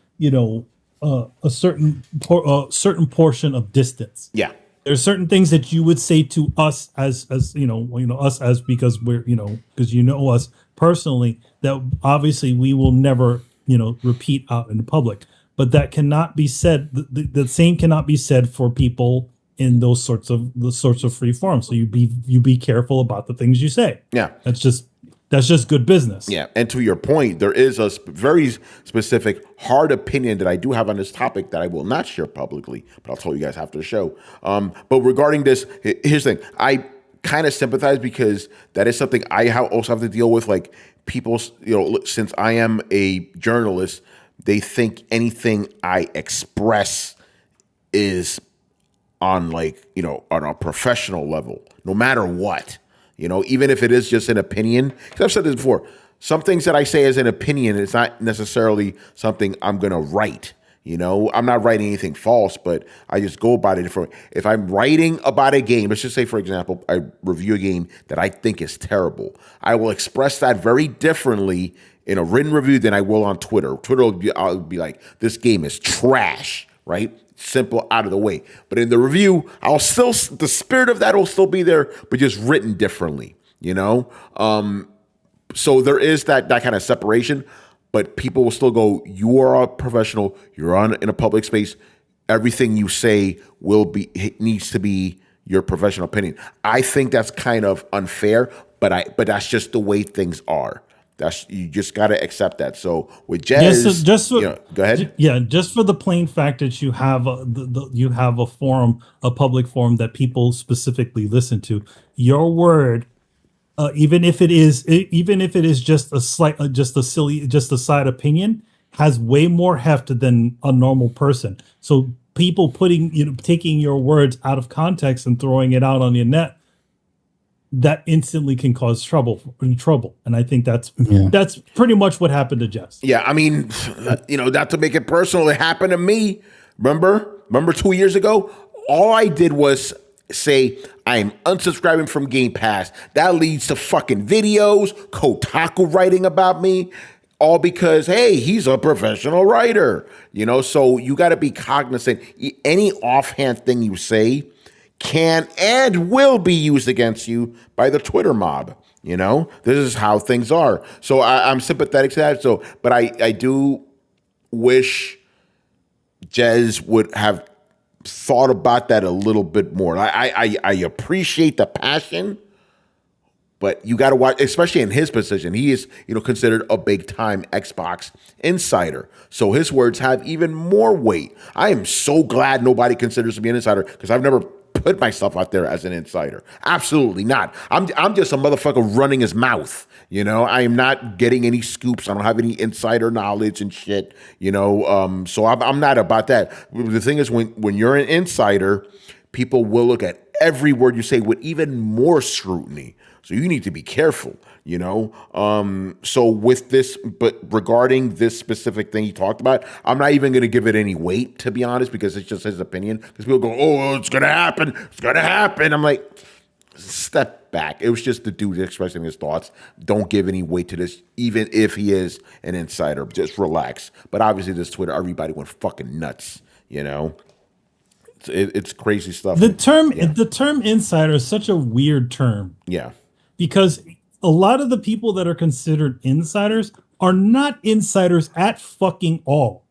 certain portion of distance. Yeah. There's certain things that you would say to us as us as because we're because us personally, that obviously we will never repeat out in the public. But that cannot be said. The same cannot be said for people in those sorts of free forums. So you be careful about the things you say. Yeah, that's just good business. Yeah, and to your point, there is a very specific hard opinion that I do have on this topic that I will not share publicly, but I'll tell you guys after the show. But regarding this, here's the thing. I kind of sympathize because that is something I also have to deal with. Like people, since I am a journalist, they think anything I express is on on a professional level, no matter what. Even if it is just an opinion, because I've said this before, some things that I say as an opinion, it's not necessarily something I'm going to write. I'm not writing anything false, but I just go about it differently. If I'm writing about a game, let's just say, for example, I review a game that I think is terrible, I will express that very differently in a written review than I will on Twitter. I'll be like, this game is trash, right? Simple, out of the way. But in the review, the spirit of that will still be there, but just written differently, So there is that kind of separation, but people will still go, you are a professional, you're in a public space, everything you say needs to be your professional opinion. I think that's kind of unfair, but that's just the way things are. You just got to accept that. So with Jez, go ahead. Yeah, just for the plain fact that you have you have a forum, a public forum that people specifically listen to. Your word, even if it is just a side opinion, has way more heft than a normal person. So people taking your words out of context and throwing it out on the net, that instantly can cause trouble. And I think that's pretty much what happened to Jess. Yeah, I mean, not to make it personal, it happened to me. Remember 2 years ago? All I did was say, I am unsubscribing from Game Pass. That leads to fucking videos, Kotaku writing about me, all because, hey, he's a professional writer. So you got to be cognizant. Any offhand thing you say can and will be used against you by the Twitter mob. This is how things are. So I'm sympathetic to that. So, but I do wish Jez would have thought about that a little bit more. I appreciate the passion, but you got to watch, especially in his position. He is, considered a big time Xbox insider. So his words have even more weight. I am so glad nobody considers me an insider because I've never put myself out there as an insider. Absolutely not. I'm just a motherfucker running his mouth. I am not getting any scoops. I don't have any insider knowledge and shit. So I'm not about that. The thing is, when you're an insider, people will look at every word you say with even more scrutiny. So you need to be careful. So with this, but regarding this specific thing he talked about, I'm not even going to give it any weight, to be honest, because it's just his opinion. Because people go, oh, it's going to happen. It's going to happen. I'm like, step back. It was just the dude expressing his thoughts. Don't give any weight to this, even if he is an insider. Just relax. But obviously this Twitter, everybody went fucking nuts, It's crazy stuff. The term insider is such a weird term. Yeah. Because a lot of the people that are considered insiders are not insiders at fucking all.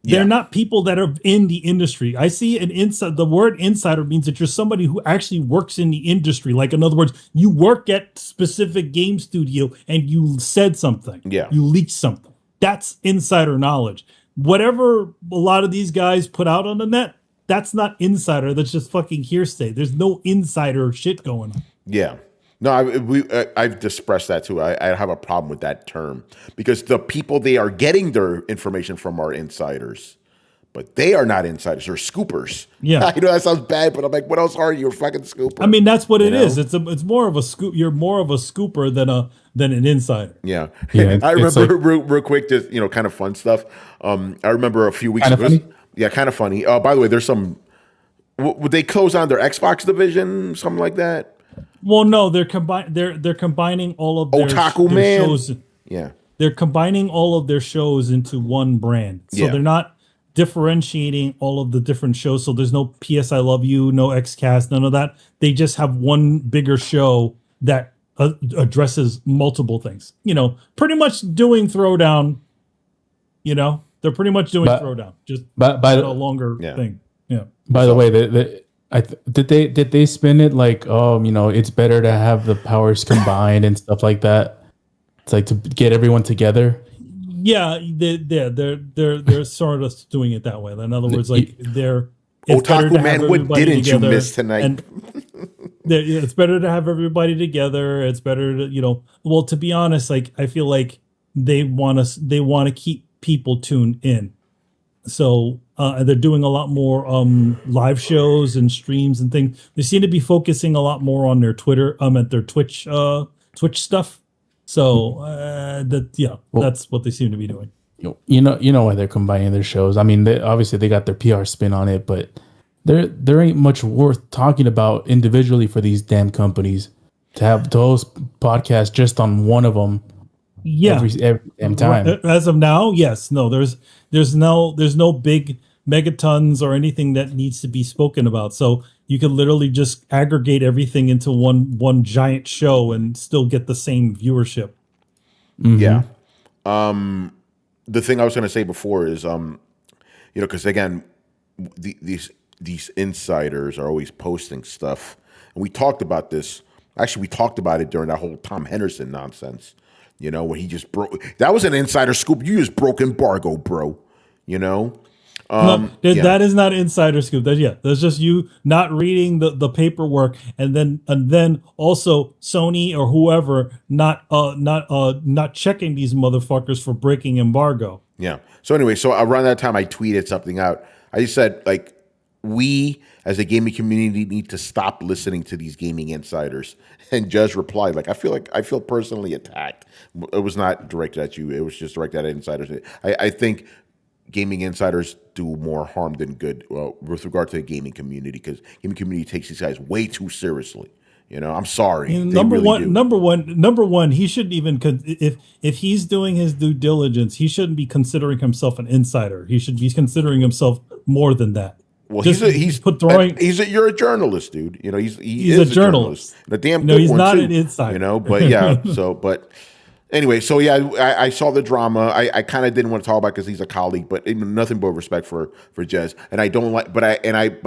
They're not people that are in the industry. I see the word insider means that you're somebody who actually works in the industry. Like, in other words, you work at specific game studio and you said something. Yeah. You leaked something. That's insider knowledge. Whatever a lot of these guys put out on the net, that's not insider. That's just fucking hearsay. There's no insider shit going on. Yeah. No, I've expressed that too. I have a problem with that term because the people they are getting their information from are insiders, but they are not insiders. They're scoopers. Yeah. That sounds bad, but I'm like, what else are you? You're a fucking scooper. I mean, that's what it is. It's more of a scoop. You're more of a scooper than an insider. Yeah. I remember real quick, just, kind of fun stuff. I remember a few weeks ago. Yeah, kind of funny. By the way, there's some. Would they close down their Xbox division, something like that? Well, no, they're combining all of their shows. Yeah, they're combining all of their shows into one brand. So they're not differentiating all of the different shows. So there's no PS I Love You, no XCast, none of that. They just have one bigger show that addresses multiple things. Pretty much doing Throwdown. They're pretty much doing Throwdown, just a longer thing. Yeah. By the way, did they spin it like, it's better to have the powers combined and stuff like that? It's like to get everyone together. Yeah, they're sort of doing it that way. In other words, like Otaku man, what didn't you miss tonight? It's better to have everybody together. It's better to Well, to be honest, like I feel like they want to keep people tuned in. So they're doing a lot more live shows and streams and things. They seem to be focusing a lot more on their Twitter, at their Twitch stuff. So that's what they seem to be doing. You know why they're combining their shows. I mean, obviously they got their PR spin on it, but there ain't much worth talking about individually for these damn companies to have those podcasts just on one of them. Yeah, every damn time. As of now, yes. No, there's no big megatons or anything that needs to be spoken about. So you can literally just aggregate everything into one giant show and still get the same viewership. Mm-hmm. Yeah. The thing I was going to say before is, because again, these insiders are always posting stuff, and we talked about this Actually, we talked about it during that whole Tom Henderson nonsense. You know, when he just broke. That was an insider scoop. You just broke embargo, bro. You know. That is not insider scoop. That's just you not reading the paperwork, and then also Sony or whoever not checking these motherfuckers for breaking embargo. Yeah. So anyway, so around that time, I tweeted something out. I just said, like, we as a gaming community need to stop listening to these gaming insiders. And Jez replied, like, I feel personally attacked. It was not directed at you. It was just directed at insiders. I think gaming insiders do more harm than good with regard to the gaming community, because gaming community takes these guys way too seriously. You know, I'm sorry. Number one, he shouldn't even, if he's doing his due diligence, he shouldn't be considering himself an insider. He should be considering himself more than that. Well, you're a journalist, dude. You know, he's a journalist. A damn good he's one not too, an insider. You know, but yeah. But anyway, so yeah, I saw the drama. I kind of didn't want to talk about it because he's a colleague, but nothing but respect for Jez. And I don't like, but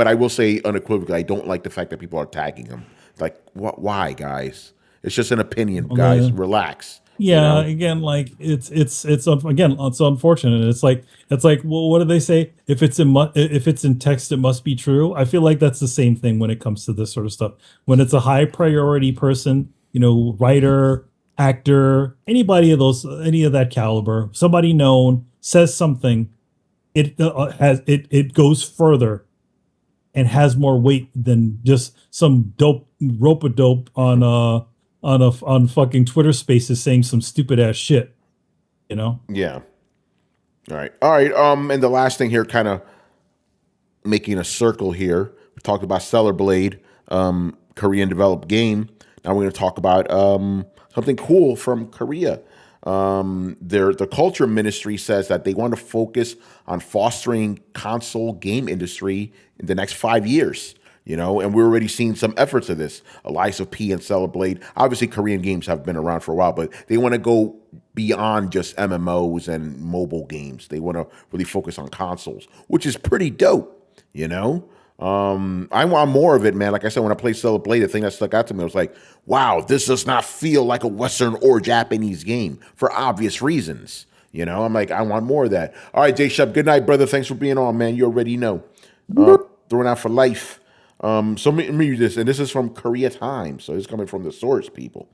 I will say unequivocally, I don't like the fact that people are tagging him. Like, what? Why, guys? It's just an opinion, guys. Relax. Yeah, again, like it's unfortunate. It's like, well, what do they say? If it's in text, it must be true. I feel like that's the same thing when it comes to this sort of stuff. When it's a high priority person, you know, writer, actor, any of that caliber, somebody known says something, it goes further and has more weight than just some rope-a-dope on fucking Twitter Spaces saying some stupid ass shit, you know? Yeah. All right. And the last thing here, kind of making a circle here. We talked about Stellar Blade, Korean developed game. Now we're going to talk about something cool from Korea. The culture ministry says that they want to focus on fostering console game industry in the next 5 years. You know, and we're already seeing some efforts of this. Elias of P and Stellar Blade. Obviously, Korean games have been around for a while, but they want to go beyond just MMOs and mobile games. They want to really focus on consoles, which is pretty dope, you know? I want more of it, man. Like I said, when I played Stellar Blade, the thing that stuck out to me was like, wow, this does not feel like a Western or Japanese game for obvious reasons. You know, I'm like, I want more of that. All right, J Shep, good night, brother. Thanks for being on, man. You already know. Throwing out for life. So let me read this, and this is from Korea Times. So it's coming from the source, people.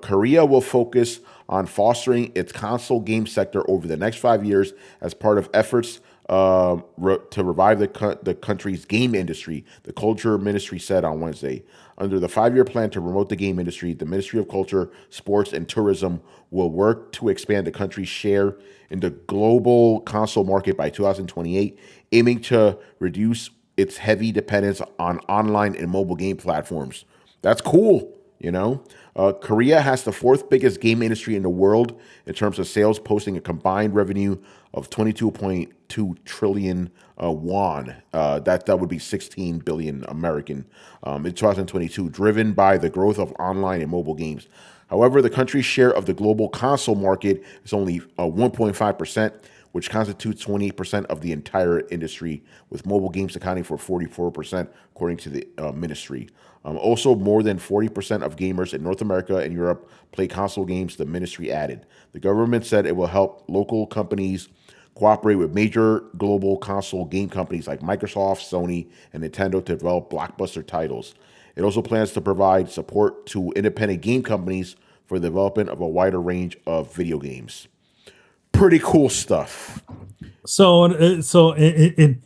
Korea will focus on fostering its console game sector over the next 5 years as part of efforts to revive the country's game industry, the Culture Ministry said on Wednesday. Under the 5-year plan to promote the game industry, the Ministry of Culture, Sports, and Tourism will work to expand the country's share in the global console market by 2028, aiming to reduce its heavy dependence on online and mobile game platforms. That's cool, you know? Korea has the 4th biggest game industry in the world in terms of sales, posting a combined revenue of 22.2 trillion won. That would be 16 billion American in 2022, driven by the growth of online and mobile games. However, the country's share of the global console market is only 1.5%, which constitutes 28% of the entire industry, with mobile games accounting for 44%, according to the ministry. Also, more than 40% of gamers in North America and Europe play console games, the ministry added. The government said it will help local companies cooperate with major global console game companies like Microsoft, Sony, and Nintendo to develop blockbuster titles. It also plans to provide support to independent game companies for the development of a wider range of video games. Pretty cool stuff. So in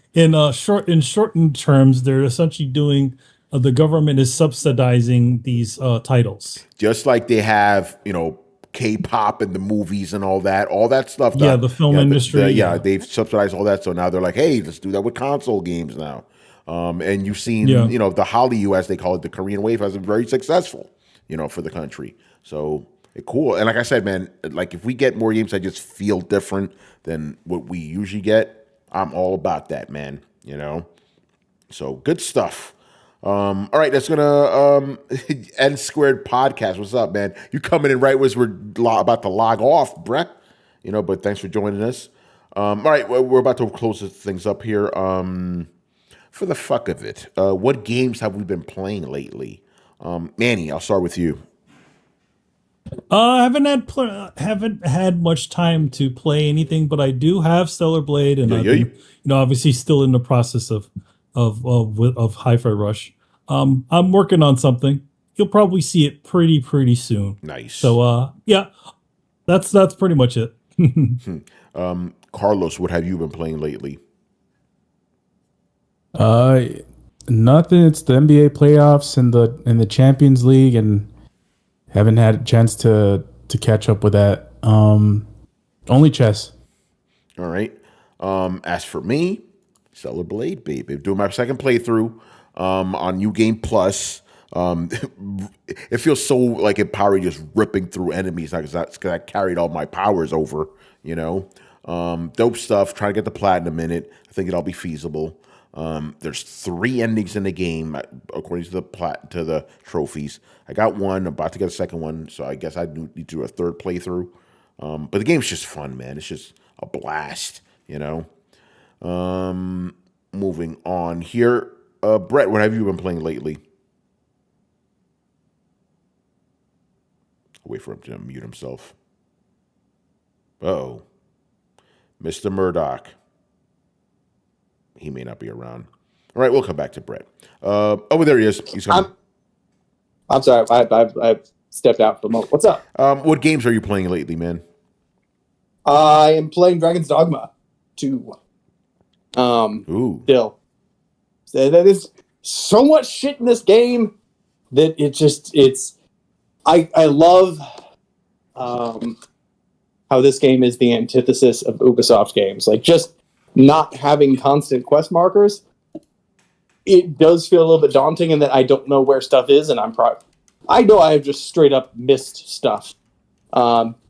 shortened terms, they're essentially doing the government is subsidizing these titles, just like they have, you know, K-pop and the movies and all that stuff. Yeah, the film industry. They've subsidized all that. So now they're like, hey, let's do that with console games now. And you've seen, you know, the Hallyu, as they call it, the Korean wave, has been very successful, you know, for the country. So cool. And like I said, man, like if we get more games that just feel different than what we usually get, I'm all about that, man. You know, so good stuff. All right, that's gonna end Squared Podcast. What's up, man? You coming in right as we're about to log off, Brett? You know, but thanks for joining us. All right, we're about to close things up here. For the fuck of it, what games have we been playing lately? Manny, I'll start with you. I haven't had much time to play anything, but I do have Stellar Blade, and I've been, obviously still in the process of Hi-Fi Rush. I'm working on something. You'll probably see it pretty soon. Nice. So yeah, that's pretty much it. Carlos, what have you been playing lately? Nothing. It's the NBA playoffs and the Champions League, and haven't had a chance to catch up with that. Only chess. All right. As for me, Stellar Blade, baby. Doing my second playthrough on New Game Plus. It feels so like empowering, just ripping through enemies because I carried all my powers over, dope stuff. Trying to get the platinum in it. I think it'll be feasible. There's 3 endings in the game according to the trophies. I got one, about to get a second one, so I guess I need to do a third playthrough. But the game's just fun, man. It's just a blast, Moving on here, Brett, what have you been playing lately? Wait for him to mute himself. Uh-oh. Mr. Murdoch. He may not be around. All right, we'll come back to Brett. There he is. He's coming. I'm sorry. I stepped out for a moment. What's up? What games are you playing lately, man? I am playing Dragon's Dogma 2. Ooh. Still. There is so much shit in this game that I love how this game is the antithesis of Ubisoft games. Like, just not having constant quest markers, it does feel a little bit daunting in that I don't know where stuff is, and I know I have just straight up missed stuff.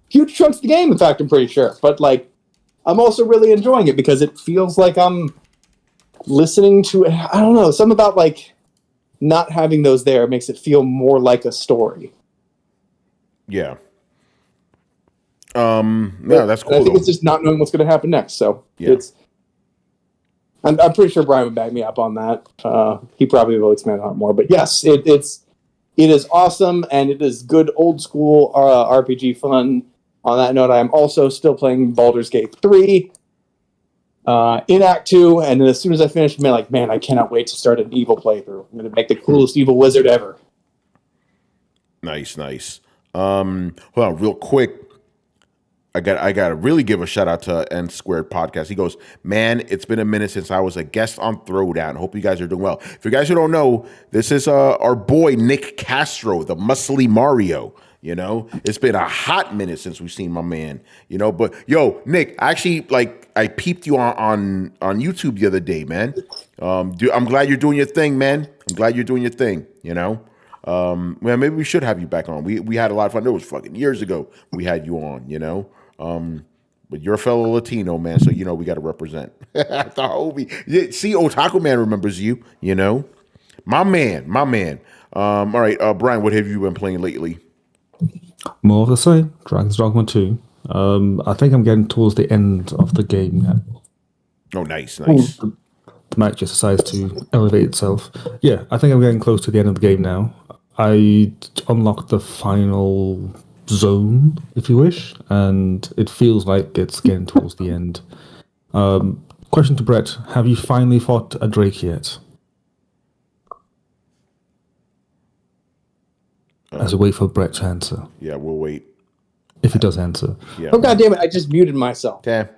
Huge chunks of the game, in fact, I'm pretty sure. But, I'm also really enjoying it because it feels like I'm listening to, I don't know, something about, not having those there makes it feel more like a story. Yeah. Yeah, that's cool. I think it's just not knowing what's going to happen next. So I'm pretty sure Brian would back me up on that. He probably will expand on it more. But yes, it is awesome, and it is good old school RPG fun. On that note, I am also still playing Baldur's Gate 3 in Act 2, and then as soon as I finish, man, I cannot wait to start an evil playthrough. I'm going to make the coolest evil wizard ever. Nice. Hold on, real quick. I got to really give a shout out to N Squared Podcast. He goes, man, it's been a minute since I was a guest on Throwdown. Hope you guys are doing well. For you guys who don't know, this is our boy Nick Castro, the muscly Mario. It's been a hot minute since we've seen my man. But yo, Nick, actually, I peeped you on YouTube the other day, man. I'm glad you're doing your thing, man. I'm glad you're doing your thing. Man, maybe we should have you back on. We had a lot of fun. It was fucking years ago we had you on. But you're a fellow Latino, man, so we got to represent. See, Otaku Man remembers you. My man. All right, Brian, what have you been playing lately? More of the same. Dragon's Dogma 2. I think I'm getting towards the end of the game now. Oh, nice. The match just decides to elevate itself. Yeah, I think I'm getting close to the end of the game now. I unlocked the final zone, if you wish, and it feels like it's getting towards the end. Question to Brett: have you finally fought a Drake yet? As we wait for Brett to answer. Yeah, we'll wait. If he does answer. Yeah. Oh, God damn it, I just muted myself. Damn.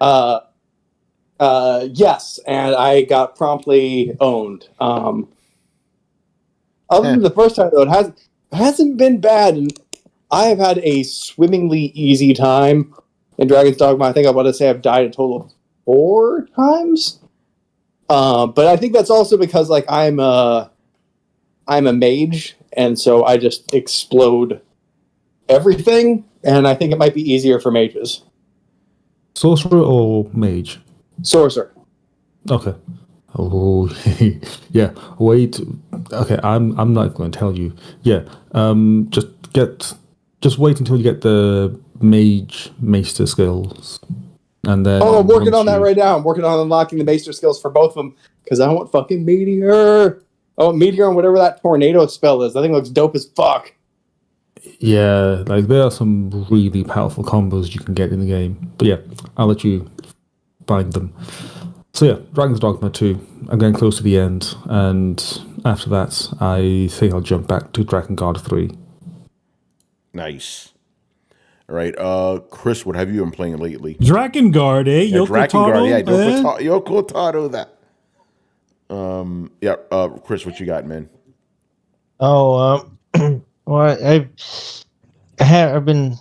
Yes, and I got promptly owned. Other than the first time, though, it hasn't been bad. And I have had a swimmingly easy time in Dragon's Dogma. I think I want to say I've died a total of 4 times. But I think that's also because I'm a mage, and so I just explode everything. And I think it might be easier for mages. Sorcerer or mage? Sorcerer. Okay. Oh, yeah. Wait. Okay, I'm not going to tell you. Yeah. Just wait until you get the mage maester skills, and then. Oh, I'm working on that right now. I'm working on unlocking the maester skills for both of them because I want fucking meteor. Oh, Meteor and whatever that tornado spell is. I think it looks dope as fuck. Yeah, like there are some really powerful combos you can get in the game. But yeah, I'll let you find them. So yeah, Dragon's Dogma 2. I'm getting close to the end, and after that, I think I'll jump back to Dragon Guard 3. Nice. All right, Chris, what have you been playing lately? Dragon Guard, eh? Yeah, Dragon Guard, yeah, Yoko Taro that. Chris, what you got, man? Oh, well, I've been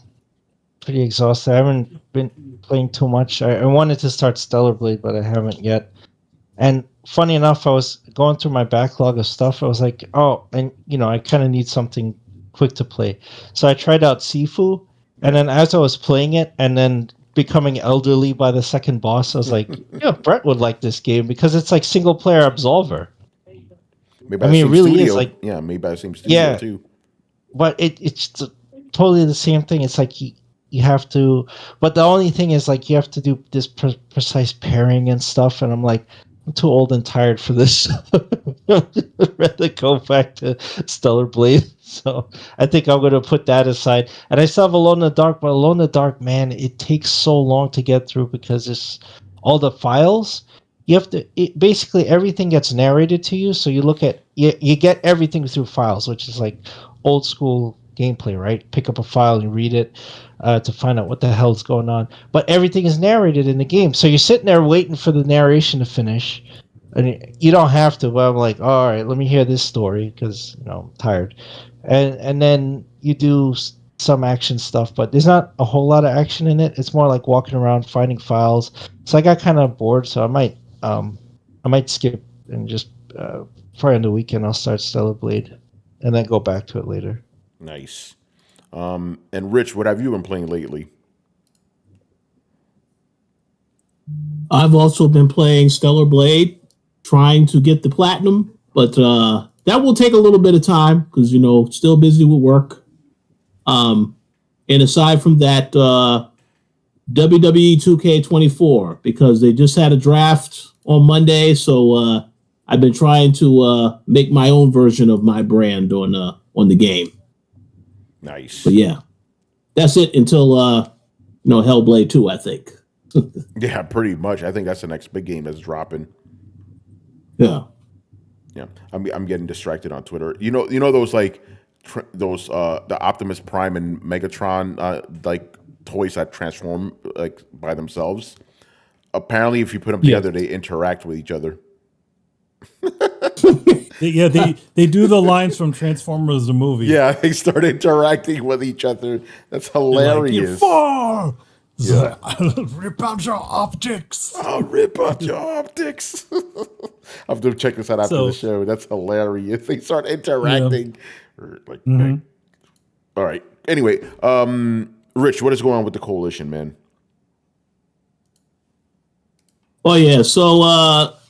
pretty exhausted. I haven't been playing too much. I wanted to start Stellar Blade, but I haven't yet. And funny enough, I was going through my backlog of stuff. I was like, oh, and I kind of need something quick to play. So I tried out Sifu, and then as I was playing it, and then becoming elderly by the second boss, I was like, Brett would like this game because it's like single player Absolver. Maybe it really is like maybe by the same studio too. But it's totally the same thing. It's like you have to, but the only thing is like you have to do this precise pairing and stuff. And I'm like, I'm too old and tired for this. I'd rather go back to Stellar Blade. So I think I'm going to put that aside. And I still have Alone in the Dark, but Alone in the Dark, man, it takes so long to get through because it's all the files. You have to, basically everything gets narrated to you. So you look at, you get everything through files, which is like old school gameplay, right? Pick up a file and read it to find out what the hell's going on. But everything is narrated in the game. So you're sitting there waiting for the narration to finish. And you don't have to, but I'm like, all right, let me hear this story because, I'm tired. And then you do some action stuff, but there's not a whole lot of action in it. It's more like walking around, finding files. So I got kind of bored, so I might skip and just probably on the weekend I'll start Stellar Blade and then go back to it later. Nice. And Rich, what have you been playing lately? I've also been playing Stellar Blade, trying to get the platinum, but that will take a little bit of time because, still busy with work. And aside from that, WWE 2K24, because they just had a draft on Monday, so I've been trying to make my own version of my brand on the game. Nice. But yeah, that's it until Hellblade 2, I think. Yeah, pretty much. I think that's the next big game that's dropping. Yeah. Yeah, I'm getting distracted on Twitter. You know those the Optimus Prime and Megatron like toys that transform like by themselves. Apparently, if you put them together, they interact with each other. They do the lines from Transformers the movie. Yeah, they start interacting with each other. That's hilarious. Yeah. I'll rip out your optics. I'll rip out your optics. I have to check this out after the show. That's hilarious. They start interacting. Yeah. All right. Anyway, Rich, what is going on with the Coalition, man? Oh, yeah. So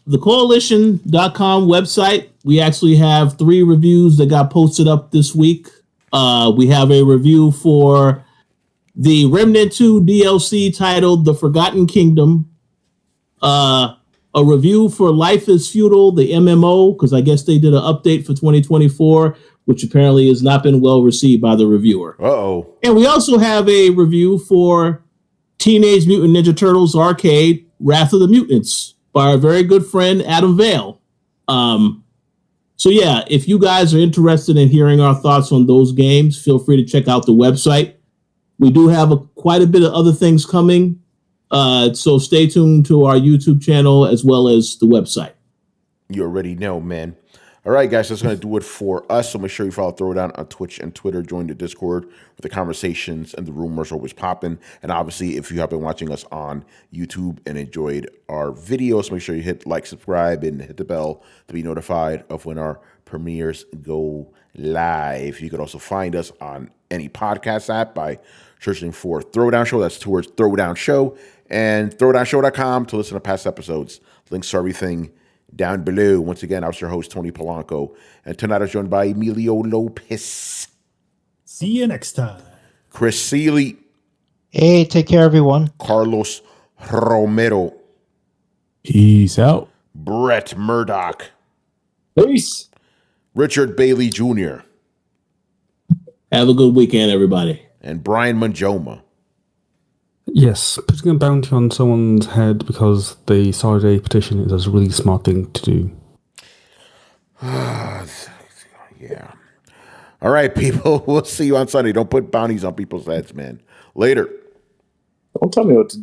the coalition.com website, we actually have 3 reviews that got posted up this week. We have a review for the Remnant 2 DLC titled The Forgotten Kingdom. A review for Life is Feudal, the MMO, because I guess they did an update for 2024, which apparently has not been well received by the reviewer. Uh-oh. And we also have a review for Teenage Mutant Ninja Turtles Arcade, Wrath of the Mutants, by our very good friend, Adam Vale. So yeah, if you guys are interested in hearing our thoughts on those games, feel free to check out the website. We do have quite a bit of other things coming. So stay tuned to our YouTube channel as well as the website. You already know, man. All right, guys, that's going to do it for us. So make sure you follow Throwdown on Twitch and Twitter. Join the Discord where the conversations and the rumors are always popping. And obviously, if you have been watching us on YouTube and enjoyed our videos, make sure you hit like, subscribe, and hit the bell to be notified of when our premieres go live. You can also find us on any podcast app by searching for Throwdown Show. That's 2 words, Throwdown Show. And throwdownshow.com to listen to past episodes. Links to everything down below. Once again, I was your host, Tony Polanco. And tonight I was joined by Emilio Lopez. See you next time. Chris Seeley. Hey, take care, everyone. Carlos Romero. Peace out. Brett Murdoch. Peace. Richard Bailey Jr., Have a good weekend, everybody. and Brian Manjoma. Yes, putting a bounty on someone's head because they started a petition is a really smart thing to do. Yeah. All right, people. We'll see you on Sunday. Don't put bounties on people's heads, man. Later. Don't tell me what to do.